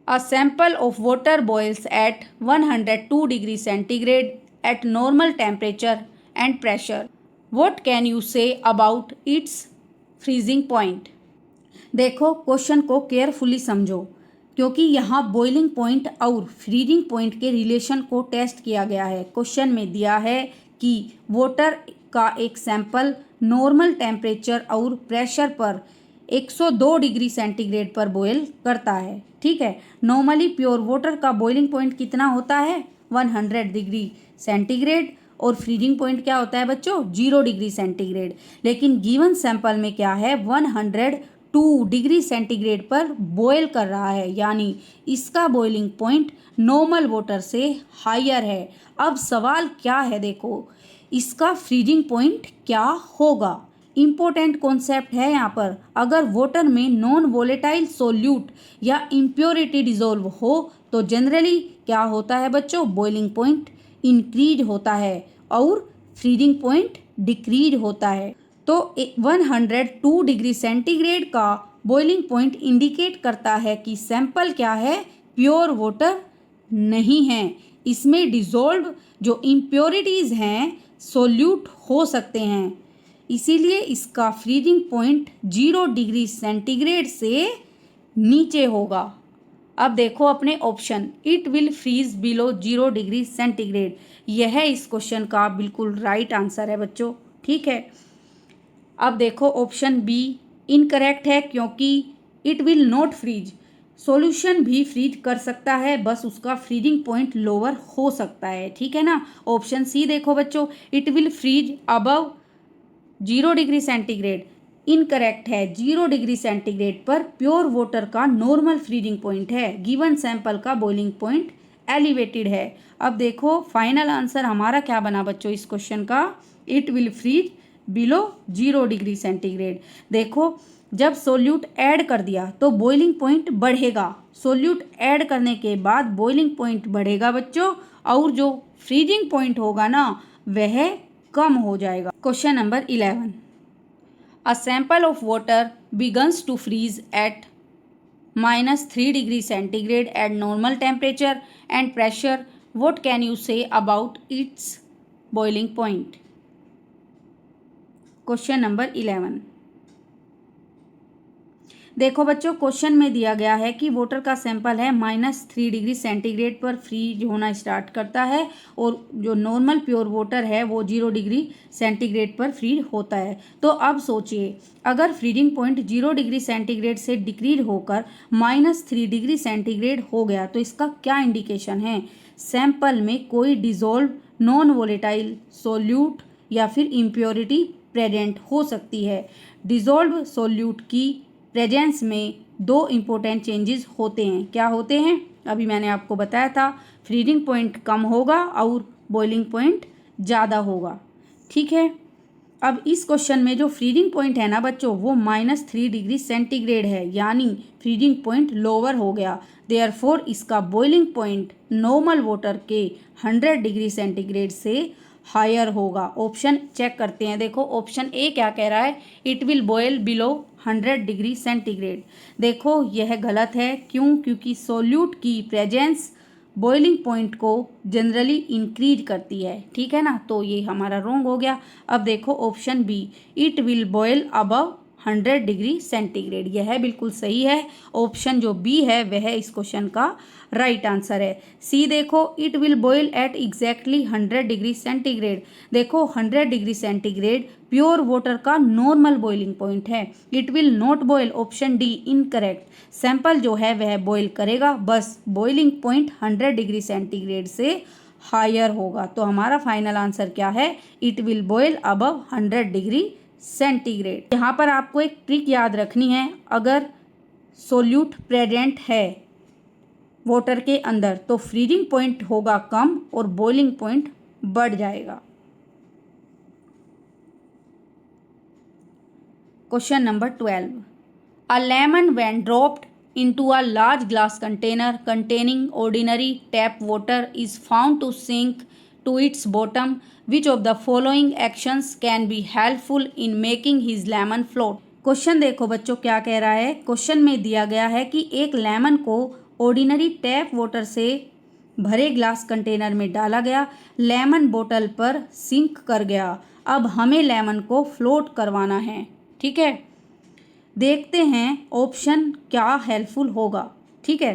a sample of water boils at 102 degree centigrade at normal temperature and pressure. What can you say about its freezing point? देखो क्वेश्चन को केयरफुली समझो, क्योंकि यहाँ बॉइलिंग पॉइंट और फ्रीजिंग पॉइंट के रिलेशन को टेस्ट किया गया है। क्वेश्चन में दिया है कि वाटर का एक सैंपल नॉर्मल टेम्परेचर और प्रेशर पर 102 डिग्री सेंटीग्रेड पर बॉयल करता है। ठीक है, नॉर्मली प्योर वाटर का बॉइलिंग पॉइंट कितना होता है, 100 डिग्री सेंटीग्रेड, और फ्रीजिंग पॉइंट क्या होता है बच्चों, 0 डिग्री सेंटीग्रेड। लेकिन गिवन सैंपल में क्या है, 102 डिग्री सेंटीग्रेड पर बॉयल कर रहा है, यानी इसका बॉइलिंग पॉइंट नॉर्मल वाटर से हायर है। अब सवाल क्या है, देखो इसका फ्रीजिंग पॉइंट क्या होगा। इम्पोर्टेंट कॉन्सेप्ट है यहाँ पर, अगर वाटर में नॉन वोलेटाइल सोल्यूट या इम्प्योरिटी डिजोल्व हो तो जनरली क्या होता है बच्चों, बॉइलिंग पॉइंट इंक्रीज होता है और फ्रीजिंग पॉइंट डिक्रीज होता है। तो 102 डिग्री सेंटीग्रेड का बॉइलिंग पॉइंट इंडिकेट करता है कि सैंपल क्या है, प्योर वाटर नहीं है, इसमें डिजोल्व जो इम्प्योरिटीज़ हैं सोल्यूट हो सकते हैं, इसीलिए इसका फ्रीजिंग पॉइंट 0 डिग्री सेंटीग्रेड से नीचे होगा। अब देखो अपने option, it will freeze below 0 degree centigrade, यह इस क्वेश्चन का बिल्कुल राइट आंसर है बच्चों। ठीक है, अब देखो ऑप्शन बी इनकरेक्ट है, क्योंकि it will not freeze, solution भी फ्रीज कर सकता है, बस उसका फ्रीजिंग पॉइंट लोअर हो सकता है। ठीक है ना। ऑप्शन सी देखो बच्चों, it will freeze above 0 degree centigrade, incorrect है। 0 डिग्री सेंटीग्रेड पर प्योर वाटर का नॉर्मल फ्रीजिंग पॉइंट है, गिवन सैंपल का बॉइलिंग पॉइंट एलिवेटेड है। अब देखो फाइनल आंसर हमारा क्या बना बच्चों इस क्वेश्चन का, it will freeze below 0 degree centigrade. देखो जब सोल्यूट ऐड कर दिया तो बॉइलिंग पॉइंट बढ़ेगा, सोल्यूट ऐड करने के बाद बॉइलिंग पॉइंट बढ़ेगा बच्चों, और जो फ्रीजिंग पॉइंट होगा ना वह कम हो जाएगा। Question number 11, a sample of water begins to freeze at -3 degree centigrade at normal temperature and pressure, what can you say about its boiling point? Question number 11, देखो बच्चों क्वेश्चन में दिया गया है कि वाटर का सैंपल है -3 डिग्री सेंटीग्रेड पर फ्रीज होना स्टार्ट करता है, और जो नॉर्मल प्योर वाटर है वो 0 डिग्री सेंटीग्रेड पर फ्रीज होता है। तो अब सोचिए अगर फ्रीजिंग पॉइंट 0 डिग्री सेंटीग्रेड से डिक्रीज होकर -3 डिग्री सेंटीग्रेड हो गया तो इसका क्या इंडिकेशन है, सैंपल में कोई डिजोल्व नॉन वोलेटाइल सोल्यूट या फिर इम्प्योरिटी प्रेजेंट हो सकती है। डिजोल्व सोल्यूट की प्रेजेंस में दो इम्पोर्टेंट चेंजेस होते हैं। क्या होते हैं, अभी मैंने आपको बताया था, फ्रीजिंग पॉइंट कम होगा और बॉइलिंग पॉइंट ज़्यादा होगा। ठीक है, अब इस क्वेश्चन में जो फ्रीजिंग पॉइंट है ना बच्चों वो -3 डिग्री सेंटीग्रेड है, यानी फ्रीजिंग पॉइंट लोअर हो गया, देयरफॉर इसका बॉइलिंग पॉइंट नॉर्मल वाटर के 100 डिग्री सेंटीग्रेड से हायर होगा। ऑप्शन चेक करते हैं, देखो ऑप्शन ए क्या कह रहा है, it will boil below 100 degree centigrade. देखो यह गलत है, क्यों, क्योंकि सोल्यूट की प्रेजेंस बॉइलिंग पॉइंट को जनरली इंक्रीज करती है। ठीक है ना, तो ये हमारा रॉन्ग हो गया। अब देखो option B, it will boil above 100 degree centigrade, यह बिल्कुल सही है। ऑप्शन जो बी है वह इस क्वेश्चन का राइट आंसर है। सी देखो, it will boil at exactly 100 degree centigrade. देखो 100 डिग्री सेंटीग्रेड प्योर वाटर का नॉर्मल बॉइलिंग पॉइंट है। It will not boil, option D incorrect, sample जो है वह बॉयल करेगा, बस बॉइलिंग पॉइंट 100 डिग्री सेंटीग्रेड से हायर होगा। तो हमारा फाइनल आंसर क्या है, it will boil above 100 degree centigrade. यहाँ पर आपको एक ट्रिक याद रखनी है, अगर सोल्यूट प्रेजेंट है वाटर के अंदर तो फ्रीजिंग पॉइंट होगा कम और बॉइलिंग पॉइंट बढ़ जाएगा। Question number 12, a lemon when dropped into a large glass container containing ordinary tap water is found to sink to its bottom. Which of the following actions can be helpful in making his lemon float? Question देखो बच्चों क्या कह रहा है, क्वेश्चन में दिया गया है कि एक लेमन को ऑर्डिनरी टैप वाटर से भरे ग्लास कंटेनर में डाला गया, लेमन बोतल पर सिंक कर गया, अब हमें लेमन को फ्लोट करवाना है। ठीक है, देखते हैं ऑप्शन क्या हेल्पफुल होगा। ठीक है,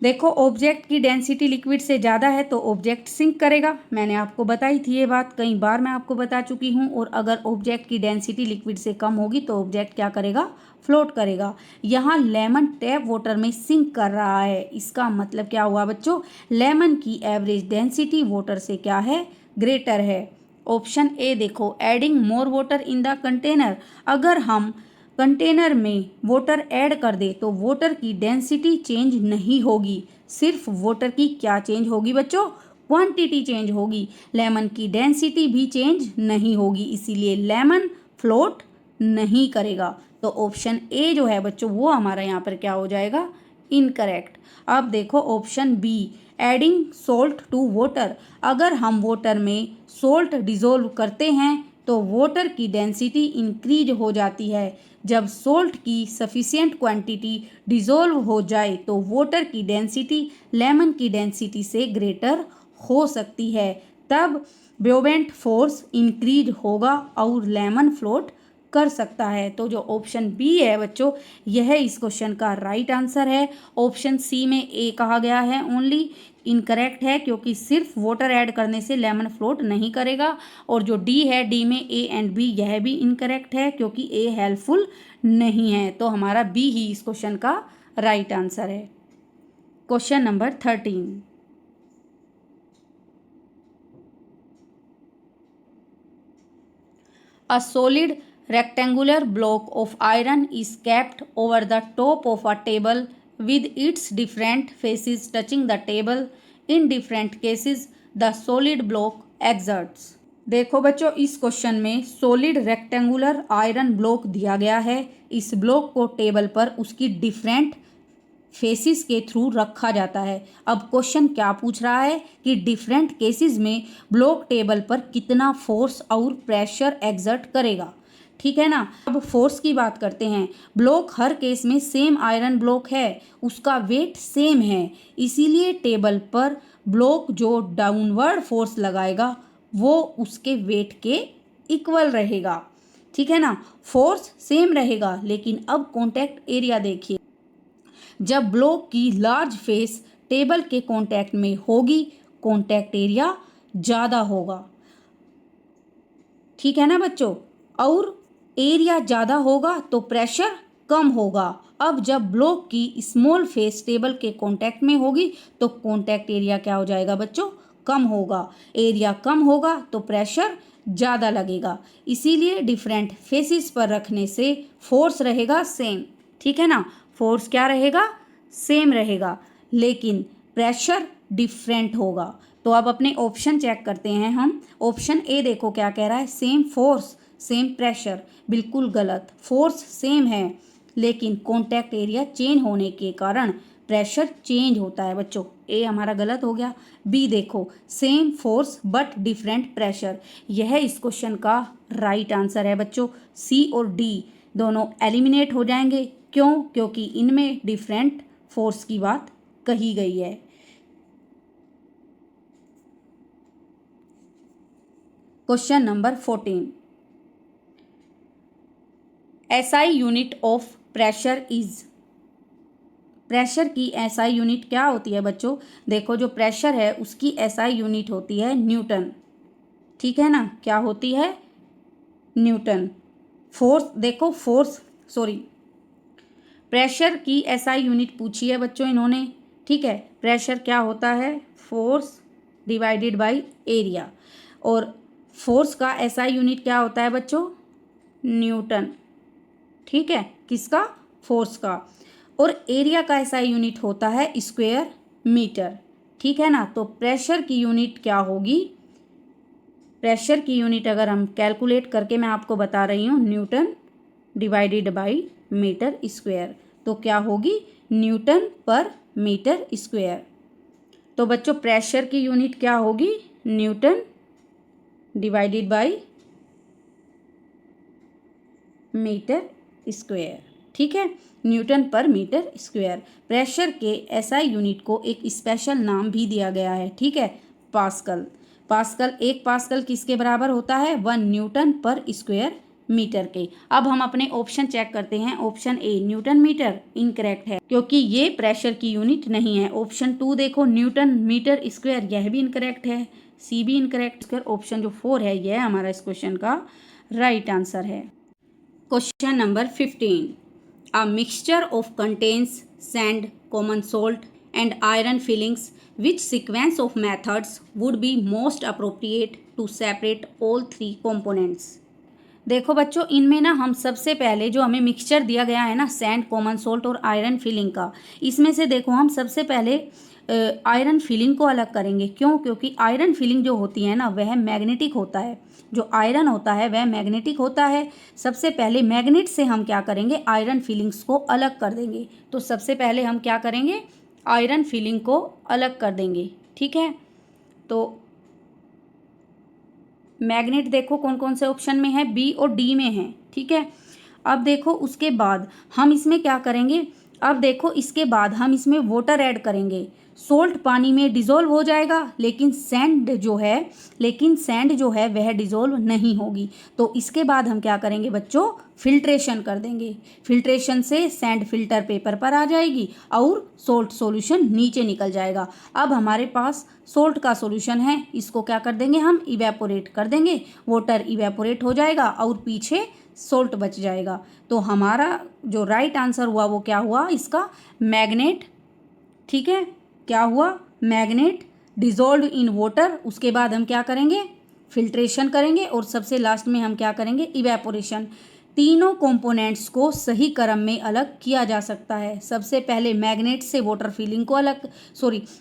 देखो ऑब्जेक्ट की डेंसिटी लिक्विड से ज़्यादा है तो ऑब्जेक्ट सिंक करेगा, मैंने आपको बताई थी ये बात, कई बार मैं आपको बता चुकी हूँ। और अगर ऑब्जेक्ट की डेंसिटी लिक्विड से कम होगी तो ऑब्जेक्ट क्या करेगा, फ्लोट करेगा। यहाँ लेमन टैप वाटर में सिंक कर रहा है, इसका मतलब क्या हुआ बच्चों, लेमन की एवरेज डेंसिटी वाटर से क्या है, ग्रेटर है। ऑप्शन ए देखो, adding more water in the container, अगर हम कंटेनर में वाटर ऐड कर दे तो वाटर की डेंसिटी चेंज नहीं होगी, सिर्फ वाटर की क्या चेंज होगी बच्चों, क्वांटिटी चेंज होगी, लेमन की डेंसिटी भी चेंज नहीं होगी, इसीलिए लेमन फ्लोट नहीं करेगा। तो ऑप्शन ए जो है बच्चों वो हमारा यहाँ पर क्या हो जाएगा, इनकरेक्ट। अब देखो option B, adding salt to water, अगर हम वाटर में सोल्ट डिजोल्व करते हैं तो वाटर की डेंसिटी इंक्रीज हो जाती है, जब सोल्ट की सफिशिएंट क्वांटिटी डिजोल्व हो जाए तो वाटर की डेंसिटी लेमन की डेंसिटी से ग्रेटर हो सकती है, तब ब्योवेंट फोर्स इंक्रीज होगा और लेमन फ्लोट कर सकता है। तो जो ऑप्शन बी है बच्चों, यह इस क्वेश्चन का राइट आंसर है। ऑप्शन सी में ए कहा गया है ओनली इनकरेक्ट है, क्योंकि सिर्फ वाटर ऐड करने से लेमन फ्लोट नहीं करेगा। और जो डी है, डी में ए एंड बी, यह भी इनकरेक्ट है क्योंकि ए हेल्पफुल नहीं है। तो हमारा बी ही इस क्वेश्चन का राइट आंसर है। Question number 13, a solid rectangular block of iron is kept over the top of a table with its different faces touching the table. In different cases, the solid block exerts. देखो बच्चों, इस क्वेश्चन में सॉलिड रेक्टेंगुलर आयरन ब्लॉक दिया गया है। इस ब्लॉक को टेबल पर उसकी डिफरेंट फेसिस के थ्रू रखा जाता है। अब क्वेश्चन क्या पूछ रहा है कि डिफरेंट केसेस में ब्लॉक टेबल पर कितना फोर्स और प्रेशर एक्सर्ट करेगा। ठीक है ना। अब फोर्स की बात करते हैं। ब्लॉक हर केस में सेम आयरन ब्लॉक है, उसका वेट सेम है, इसीलिए टेबल पर ब्लॉक जो डाउनवर्ड फोर्स लगाएगा वो उसके वेट के इक्वल रहेगा। ठीक है ना। फोर्स सेम रहेगा, लेकिन अब कॉन्टैक्ट एरिया देखिए। जब ब्लॉक की लार्ज फेस टेबल के कांटेक्ट में होगी, कांटेक्ट एरिया ज़्यादा होगा। ठीक है ना बच्चों। और एरिया ज़्यादा होगा तो प्रेशर कम होगा। अब जब ब्लॉक की स्मॉल फेस टेबल के कांटेक्ट में होगी तो कांटेक्ट एरिया क्या हो जाएगा बच्चों, कम होगा। एरिया कम होगा तो प्रेशर ज़्यादा लगेगा, इसीलिए डिफरेंट फेसिस पर रखने से फोर्स रहेगा सेम। ठीक है ना। फोर्स क्या रहेगा, सेम रहेगा, लेकिन प्रेशर डिफरेंट होगा। तो अब अपने ऑप्शन चेक करते हैं हम। ऑप्शन ए देखो क्या कह रहा है, सेम फोर्स सेम प्रेशर। बिल्कुल गलत। फोर्स सेम है, लेकिन कॉन्टैक्ट एरिया चेंज होने के कारण प्रेशर चेंज होता है बच्चों। ए हमारा गलत हो गया। बी देखो, same force but different pressure, यह इस क्वेश्चन का राइट आंसर है बच्चों। सी और डी दोनों एलिमिनेट हो जाएंगे। क्यों? क्योंकि इनमें डिफरेंट फोर्स की बात कही गई है। Question number 14, SI unit of pressure is. Pressure की एसआई यूनिट क्या होती है बच्चों? देखो, जो प्रेशर है उसकी एसआई यूनिट होती है न्यूटन। ठीक है ना। क्या होती है? न्यूटन। फोर्स देखो, प्रेशर की एसआई यूनिट पूछी है बच्चों इन्होंने। ठीक है। प्रेशर क्या होता है? Force divided by area. और फोर्स का एसआई यूनिट क्या होता है बच्चों? न्यूटन। ठीक है। किसका? फोर्स का। और एरिया का एसआई यूनिट होता है स्क्वायर मीटर। ठीक है ना। तो प्रेशर की यूनिट क्या होगी? प्रेशर की यूनिट अगर हम कैलकुलेट करके मैं आपको बता रही हूँ, newton divided by metre square, तो क्या होगी? न्यूटन पर मीटर स्क्वायर। तो बच्चों प्रेशर की यूनिट क्या होगी? Newton divided by metre square. ठीक है। न्यूटन पर मीटर स्क्वायर। प्रेशर के एसआई यूनिट को एक स्पेशल नाम भी दिया गया है। ठीक है, पास्कल। एक पास्कल किसके बराबर होता है? 1 न्यूटन पर स्क्वायर मीटर के। अब हम अपने ऑप्शन चेक करते हैं। Option A newton metre incorrect है, क्योंकि ये प्रेशर की यूनिट नहीं है। ऑप्शन 2 देखो, न्यूटन मीटर स्क्वायर, यह भी इनकरेक्ट है। सी भी इनकरेक्ट। ऑप्शन जो 4 है यह हमारा इस क्वेश्चन का राइट आंसर है। Question number 15, a mixture of contains sand, common salt and iron fillings. Which sequence of methods would be most appropriate to separate all three components? देखो बच्चों, इनमें ना हम सबसे पहले जो हमें मिक्सचर दिया गया है ना, सैंड, कॉमन सोल्ट और आयरन फिलिंग का, इसमें से देखो हम सबसे पहले आयरन फिलिंग को अलग करेंगे। क्यों? क्योंकि आयरन फिलिंग जो होती है ना वह मैग्नेटिक होता है। जो आयरन होता है वह मैग्नेटिक होता है। सबसे पहले मैग्नेट से हम क्या करेंगे? आयरन फिलिंग्स को अलग कर देंगे। तो सबसे पहले हम क्या करेंगे? आयरन फिलिंग को अलग कर देंगे। ठीक है। तो मैग्नेट देखो कौन कौन से ऑप्शन में है, बी और डी में है। ठीक है। अब देखो उसके बाद हम इसमें क्या करेंगे? अब देखो इसके बाद हम इसमें वाटर ऐड करेंगे। सोल्ट पानी में डिज़ोल्व हो जाएगा, लेकिन सैंड जो है वह डिज़ोल्व नहीं होगी। तो इसके बाद हम क्या करेंगे बच्चों, फिल्ट्रेशन कर देंगे। फिल्ट्रेशन से सैंड फिल्टर पेपर पर आ जाएगी और सोल्ट सॉल्यूशन नीचे निकल जाएगा। अब हमारे पास सोल्ट का सॉल्यूशन है, इसको क्या कर देंगे, हम इवेपोरेट कर देंगे। वाटर इवेपोरेट हो जाएगा और पीछे सोल्ट बच जाएगा। तो हमारा जो राइट आंसर हुआ वो क्या हुआ, इसका मैग्नेट। ठीक है, क्या हुआ, मैग्नेट डिजोल्व इन वाटर। उसके बाद हम क्या करेंगे, फिल्ट्रेशन करेंगे और सबसे लास्ट में हम क्या करेंगे, इवेपोरेशन। तीनों कंपोनेंट्स को सही क्रम में अलग किया जा सकता है। सबसे पहले मैग्नेट से वाटर फिलिंग को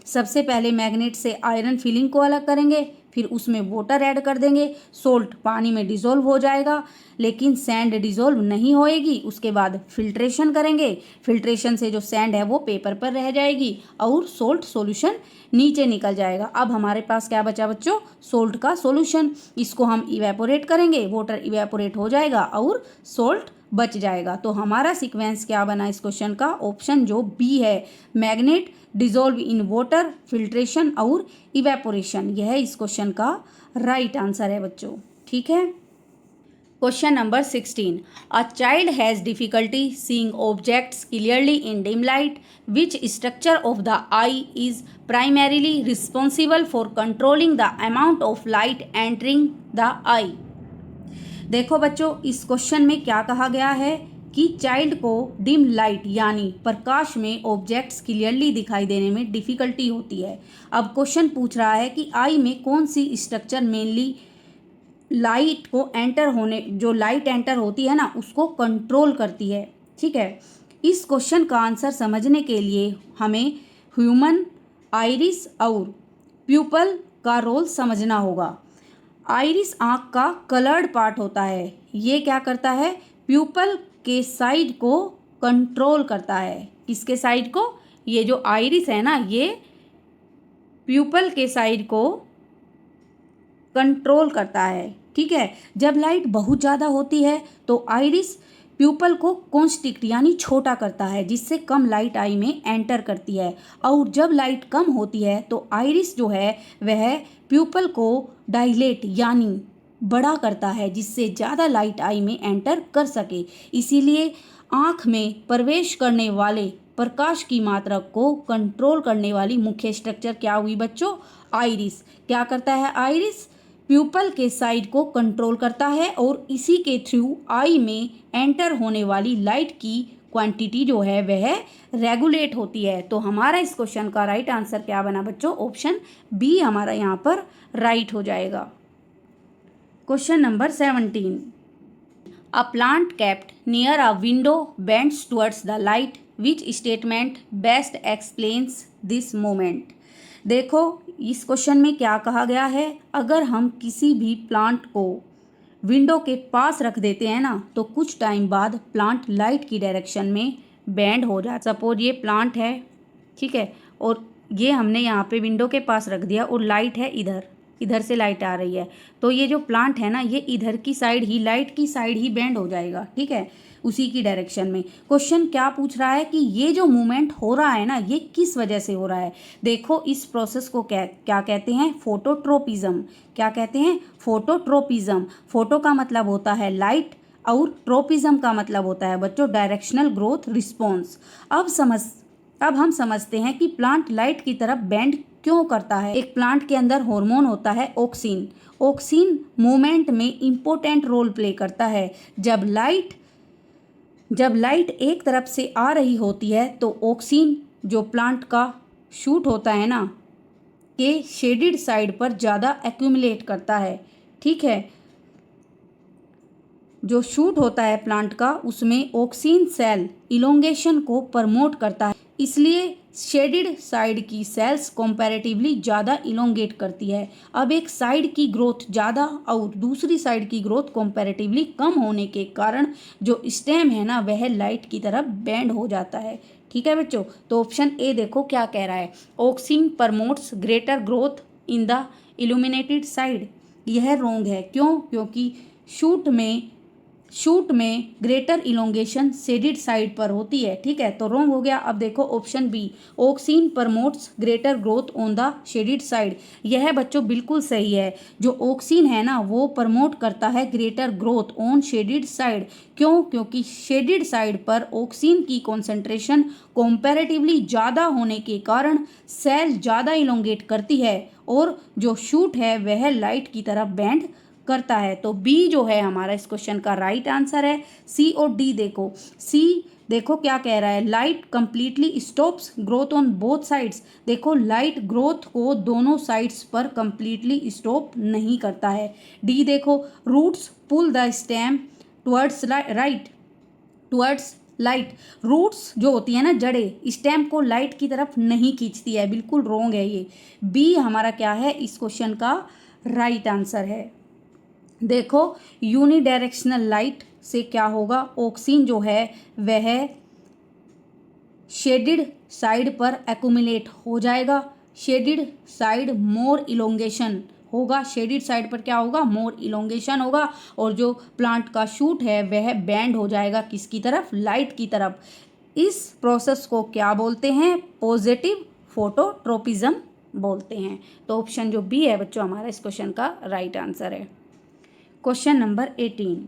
सबसे पहले मैग्नेट से आयरन फिलिंग को अलग करेंगे, फिर उसमें वाटर ऐड कर देंगे। सोल्ट पानी में डिज़ोल्व हो जाएगा, लेकिन सैंड डिज़ोल्व नहीं होएगी। उसके बाद फिल्ट्रेशन करेंगे। फिल्ट्रेशन से जो सैंड है वो पेपर पर रह जाएगी और सोल्ट सॉल्यूशन नीचे निकल जाएगा। अब हमारे पास क्या बचा बच्चों, सोल्ट का सॉल्यूशन। इसको हम इवेपोरेट करेंगे, वाटर इवेपोरेट हो जाएगा और सोल्ट बच जाएगा। तो हमारा सीक्वेंस क्या बना इस क्वेश्चन का, ऑप्शन जो बी है, magnet dissolve in water, filtration और इवेपोरेशन, यह इस क्वेश्चन का राइट आंसर है बच्चों। ठीक है। Question number 16, a child has difficulty seeing objects clearly in dim light, which structure of the eye is primarily responsible for controlling the amount of light entering the eye. देखो बच्चों, इस क्वेश्चन में क्या कहा गया है कि चाइल्ड को डिम लाइट यानी प्रकाश में ऑब्जेक्ट्स क्लियरली दिखाई देने में डिफ़िकल्टी होती है। अब क्वेश्चन पूछ रहा है कि आई में कौन सी स्ट्रक्चर मेनली लाइट को जो लाइट एंटर होती है ना उसको कंट्रोल करती है। ठीक है, इस क्वेश्चन का आंसर समझने के लिए हमें ह्यूमन, आइरिस और प्यूपल का रोल समझना होगा। आइरिस आँख का कलर्ड पार्ट होता है, ये क्या करता है, प्यूपल के साइड को कंट्रोल करता है। किसके साइड को, ये जो आइरिस है ना ये प्यूपल के साइड को कंट्रोल करता है। ठीक है, जब लाइट बहुत ज़्यादा होती है तो आइरिस प्यूपल को कॉन्स्ट्रिक्ट यानी छोटा करता है, जिससे कम लाइट आई में एंटर करती है। और जब लाइट कम होती है तो आइरिस जो है वह प्यूपल को डायलेट यानी बड़ा करता है, जिससे ज़्यादा लाइट आई में एंटर कर सके। इसीलिए आँख में प्रवेश करने वाले प्रकाश की मात्रा को कंट्रोल करने वाली मुख्य स्ट्रक्चर क्या हुई बच्चों, आइरिस। क्या करता है आइरिस, प्यूपल के साइड को कंट्रोल करता है और इसी के थ्रू आई में एंटर होने वाली लाइट की क्वांटिटी जो है वह रेगुलेट होती है। तो हमारा इस क्वेश्चन का राइट आंसर क्या बना बच्चों, ऑप्शन बी हमारा यहाँ पर राइट हो जाएगा। Question number 17, a plant kept near a window bends towards the light, which statement best explains this moment. देखो इस क्वेश्चन में क्या कहा गया है, अगर हम किसी भी प्लांट को विंडो के पास रख देते हैं ना तो कुछ टाइम बाद प्लांट लाइट की डायरेक्शन में बेंड हो जाता है। सपोज ये प्लांट है, ठीक है, और ये हमने यहाँ पे विंडो के पास रख दिया और लाइट है इधर से लाइट आ रही है, तो ये जो प्लांट है ना ये इधर की साइड ही, लाइट की साइड ही बेंड हो जाएगा। ठीक है, उसी की डायरेक्शन में। क्वेश्चन क्या पूछ रहा है कि ये जो मूवमेंट हो रहा है ना ये किस वजह से हो रहा है। देखो इस प्रोसेस को क्या कहते हैं, फोटोट्रोपिज्म। क्या कहते हैं, फोटोट्रोपिज्म। फोटो का मतलब होता है लाइट और ट्रोपिज्म का मतलब होता है बच्चों डायरेक्शनल ग्रोथ रिस्पॉन्स। अब हम समझते हैं कि प्लांट लाइट की तरफ बेंड क्यों करता है। एक प्लांट के अंदर हार्मोन होता है ऑक्सिन। ऑक्सिन मूवमेंट में इम्पोर्टेंट रोल प्ले करता है। जब लाइट एक तरफ से आ रही होती है तो ऑक्सिन जो प्लांट का शूट होता है ना के शेडिड साइड पर ज़्यादा एक्यूमुलेट करता है। ठीक है, जो शूट होता है प्लांट का उसमें ऑक्सिन सेल इलोंगेशन को प्रमोट करता है, इसलिए शेडिड साइड की सेल्स कंपैरेटिवली ज़्यादा इलोंगेट करती है। अब एक साइड की ग्रोथ ज़्यादा और दूसरी साइड की ग्रोथ कंपैरेटिवली कम होने के कारण जो स्टेम है ना वह लाइट की तरफ बेंड हो जाता है। ठीक है बच्चों, तो ऑप्शन ए देखो क्या कह रहा है, auxin promotes greater growth in the illuminated side. यह रॉन्ग है, क्यों, क्योंकि शूट में शूट में ग्रेटर इलोंगेशन शेडिड साइड पर होती है, ठीक है, तो रॉन्ग हो गया। अब देखो option B, auxin promotes greater growth on the shaded side, यह बच्चों बिल्कुल सही है। जो ऑक्सीन है ना वो प्रमोट करता है greater growth on shaded side. क्यों? क्योंकि शेडिड साइड पर ऑक्सीन की कॉन्सेंट्रेशन कंपैरेटिवली ज़्यादा होने के कारण सेल ज़्यादा इलोंगेट करती है और जो शूट है वह लाइट की तरफ बेंड करता है। तो बी जो है हमारा इस क्वेश्चन का राइट आंसर है। सी और डी देखो, सी देखो क्या कह रहा है, light completely stops growth on both sides. देखो लाइट ग्रोथ को दोनों साइड्स पर कंप्लीटली स्टॉप नहीं करता है। डी देखो, roots pull the stem towards right towards light, roots जो होती है ना जड़ें स्टेम को लाइट की तरफ नहीं खींचती है, बिल्कुल रॉन्ग है ये। बी हमारा क्या है इस क्वेश्चन का राइट आंसर है। देखो यूनिडायरेक्शनल लाइट से क्या होगा, ऑक्सीन जो है वह शेडिड साइड पर एक्यूमुलेट हो जाएगा, शेडिड साइड मोर इलोंगेशन होगा, शेडिड साइड पर क्या होगा, मोर इलोंगेशन होगा, और जो प्लांट का शूट है वह बैंड हो जाएगा किसकी तरफ, लाइट की तरफ। इस प्रोसेस को क्या बोलते हैं, पॉजिटिव फोटोट्रोपिज्म बोलते हैं। तो ऑप्शन जो बी है बच्चों हमारा इस क्वेश्चन का राइट आंसर है। Question number 18,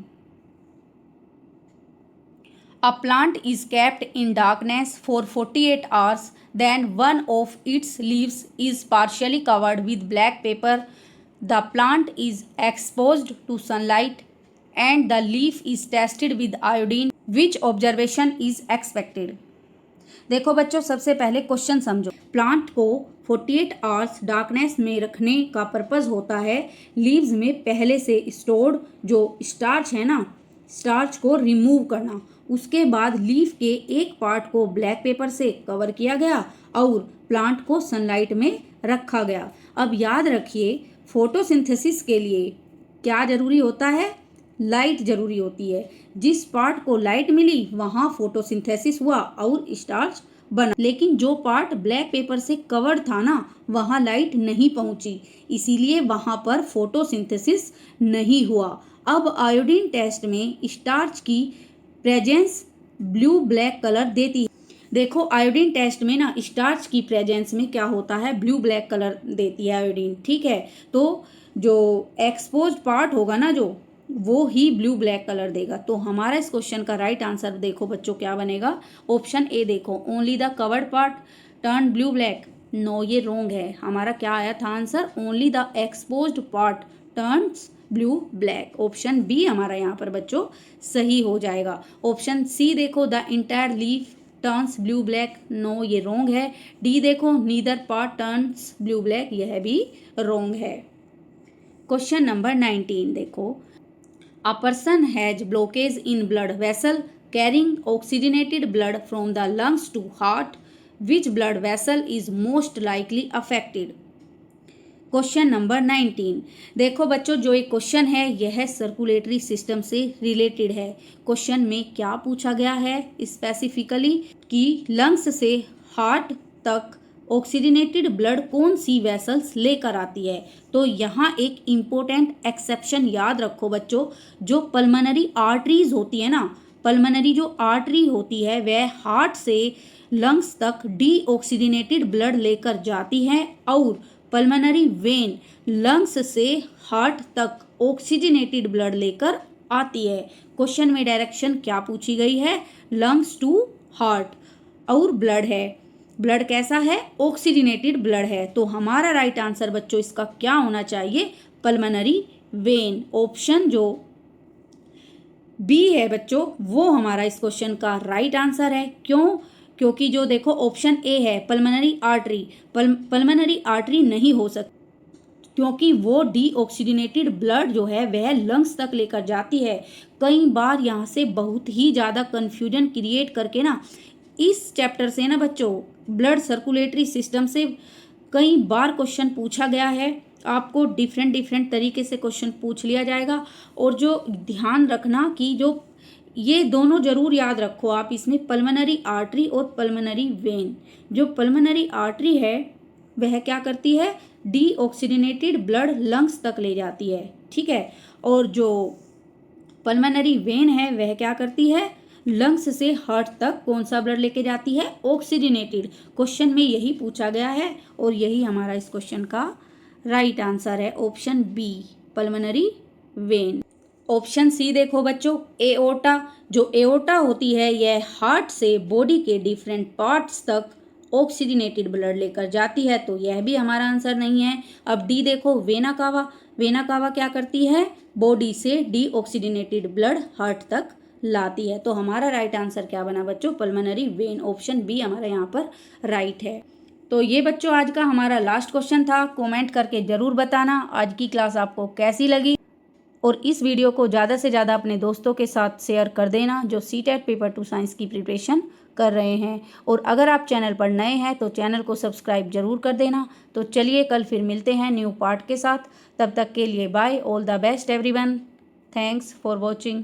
a plant is kept in darkness for 48 hours, then one of its leaves is partially covered with black paper. The plant is exposed to sunlight and the leaf is tested with iodine. Which observation is expected? देखो बच्चों सबसे पहले क्वेश्चन समझो। प्लांट को 48 आवर्स डार्कनेस में रखने का पर्पस होता है लीव्स में पहले से स्टोर्ड जो स्टार्च है ना, स्टार्च को रिमूव करना। उसके बाद लीफ के एक पार्ट को ब्लैक पेपर से कवर किया गया और प्लांट को सनलाइट में रखा गया। अब याद रखिए फोटोसिंथेसिस के लिए क्या जरूरी होता है, लाइट जरूरी होती है। जिस पार्ट को लाइट मिली वहाँ फोटोसिंथेसिस हुआ और स्टार्च बना, लेकिन जो पार्ट ब्लैक पेपर से कवर्ड था ना वहाँ लाइट नहीं पहुँची, इसीलिए वहाँ पर फोटोसिंथेसिस नहीं हुआ। अब आयोडीन टेस्ट में स्टार्च की प्रेजेंस ब्लू ब्लैक कलर देती है। देखो आयोडीन टेस्ट में ना स्टार्च की प्रेजेंस में क्या होता है, ब्लू ब्लैक कलर देती है आयोडीन, ठीक है। तो जो एक्सपोज पार्ट होगा ना जो वो ही ब्लू ब्लैक कलर देगा। तो हमारा इस क्वेश्चन का राइट आंसर देखो बच्चों क्या बनेगा, ऑप्शन ए देखो, only the covered part turn blue black. No ये रॉन्ग है, हमारा क्या आया था answer, only the exposed part turns blue black. Option B हमारा यहाँ पर बच्चों सही हो जाएगा। ऑप्शन सी देखो, the entire leaf turns blue black. No ये रॉन्ग है। डी देखो, neither part turns blue black, यह भी रॉन्ग है। क्वेश्चन नंबर 19 देखो, a person has blockage in blood vessel carrying oxygenated blood from the lungs to heart. Which blood vessel is most likely affected? Question number 19 देखो बच्चों जो एक क्वेश्चन है यह सर्कुलेटरी सिस्टम से रिलेटेड है। क्वेश्चन में क्या पूछा गया है स्पेसिफिकली कि लंग्स से हार्ट तक ऑक्सीजनेटेड ब्लड कौन सी वेसल्स लेकर आती है। तो यहाँ एक इम्पोर्टेंट एक्सेप्शन याद रखो बच्चों, जो पल्मोनरी आर्टरीज होती है ना, पल्मोनरी जो आर्टरी होती है वह हार्ट से लंग्स तक डीऑक्सीजनेटेड ब्लड लेकर जाती है और पल्मोनरी वेन लंग्स से हार्ट तक ऑक्सीजनेटेड ब्लड लेकर आती है। क्वेश्चन में डायरेक्शन क्या पूछी गई है, लंग्स टू हार्ट और ब्लड है, ब्लड कैसा है, ऑक्सीजनेटेड ब्लड है। तो हमारा राइट आंसर बच्चों इसका क्या होना चाहिए, पल्मोनरी वेन। ऑप्शन जो बी है बच्चों वो हमारा इस क्वेश्चन का राइट आंसर है। क्यों? क्योंकि जो देखो ऑप्शन ए है पल्मोनरी आर्टरी, पल्मोनरी आर्टरी नहीं हो सकती क्योंकि वो डीऑक्सीजनेटेड ब्लड जो है वह लंग्स तक लेकर जाती है। कई बार यहाँ से बहुत ही ज़्यादा कन्फ्यूजन क्रिएट करके ना इस चैप्टर से ना बच्चों ब्लड सर्कुलेटरी सिस्टम से कई बार क्वेश्चन पूछा गया है। आपको डिफरेंट तरीके से क्वेश्चन पूछ लिया जाएगा। और जो ध्यान रखना कि जो ये दोनों जरूर याद रखो आप इसमें, पल्मोनरी आर्टरी और पल्मोनरी वेन। जो पल्मोनरी आर्टरी है वह क्या करती है, डीऑक्सीजनेटेड ब्लड लंग्स तक ले जाती है, ठीक है। और जो पल्मोनरी वेन है वह क्या करती है, लंग्स से हार्ट तक कौन सा ब्लड लेके जाती है, ऑक्सीजनेटेड। क्वेश्चन में यही पूछा गया है और यही हमारा इस क्वेश्चन का राइट आंसर है, option B pulmonary vein. Option C देखो बच्चों, एओर्टा। जो एओर्टा होती है यह हार्ट से बॉडी के डिफरेंट पार्ट्स तक ऑक्सीजनेटेड ब्लड लेकर जाती है, तो यह भी हमारा आंसर नहीं है। अब डी देखो, वेना कावा। वेना कावा क्या करती है, बॉडी से डीऑक्सीजनेटेड ब्लड हार्ट तक लाती है। तो हमारा राइट आंसर क्या बना बच्चों, पल्मोनरी वेन, ऑप्शन बी हमारा यहाँ पर राइट है। तो ये बच्चों आज का हमारा लास्ट क्वेश्चन था। कमेंट करके ज़रूर बताना आज की क्लास आपको कैसी लगी, और इस वीडियो को ज़्यादा से ज़्यादा अपने दोस्तों के साथ शेयर कर देना जो सीटेट पेपर 2 साइंस की प्रिपरेशन कर रहे हैं। और अगर आप चैनल पर नए हैं तो चैनल को सब्सक्राइब जरूर कर देना। तो चलिए कल फिर मिलते हैं न्यू पार्ट के साथ, तब तक के लिए bye, all the best everyone, thanks for watching.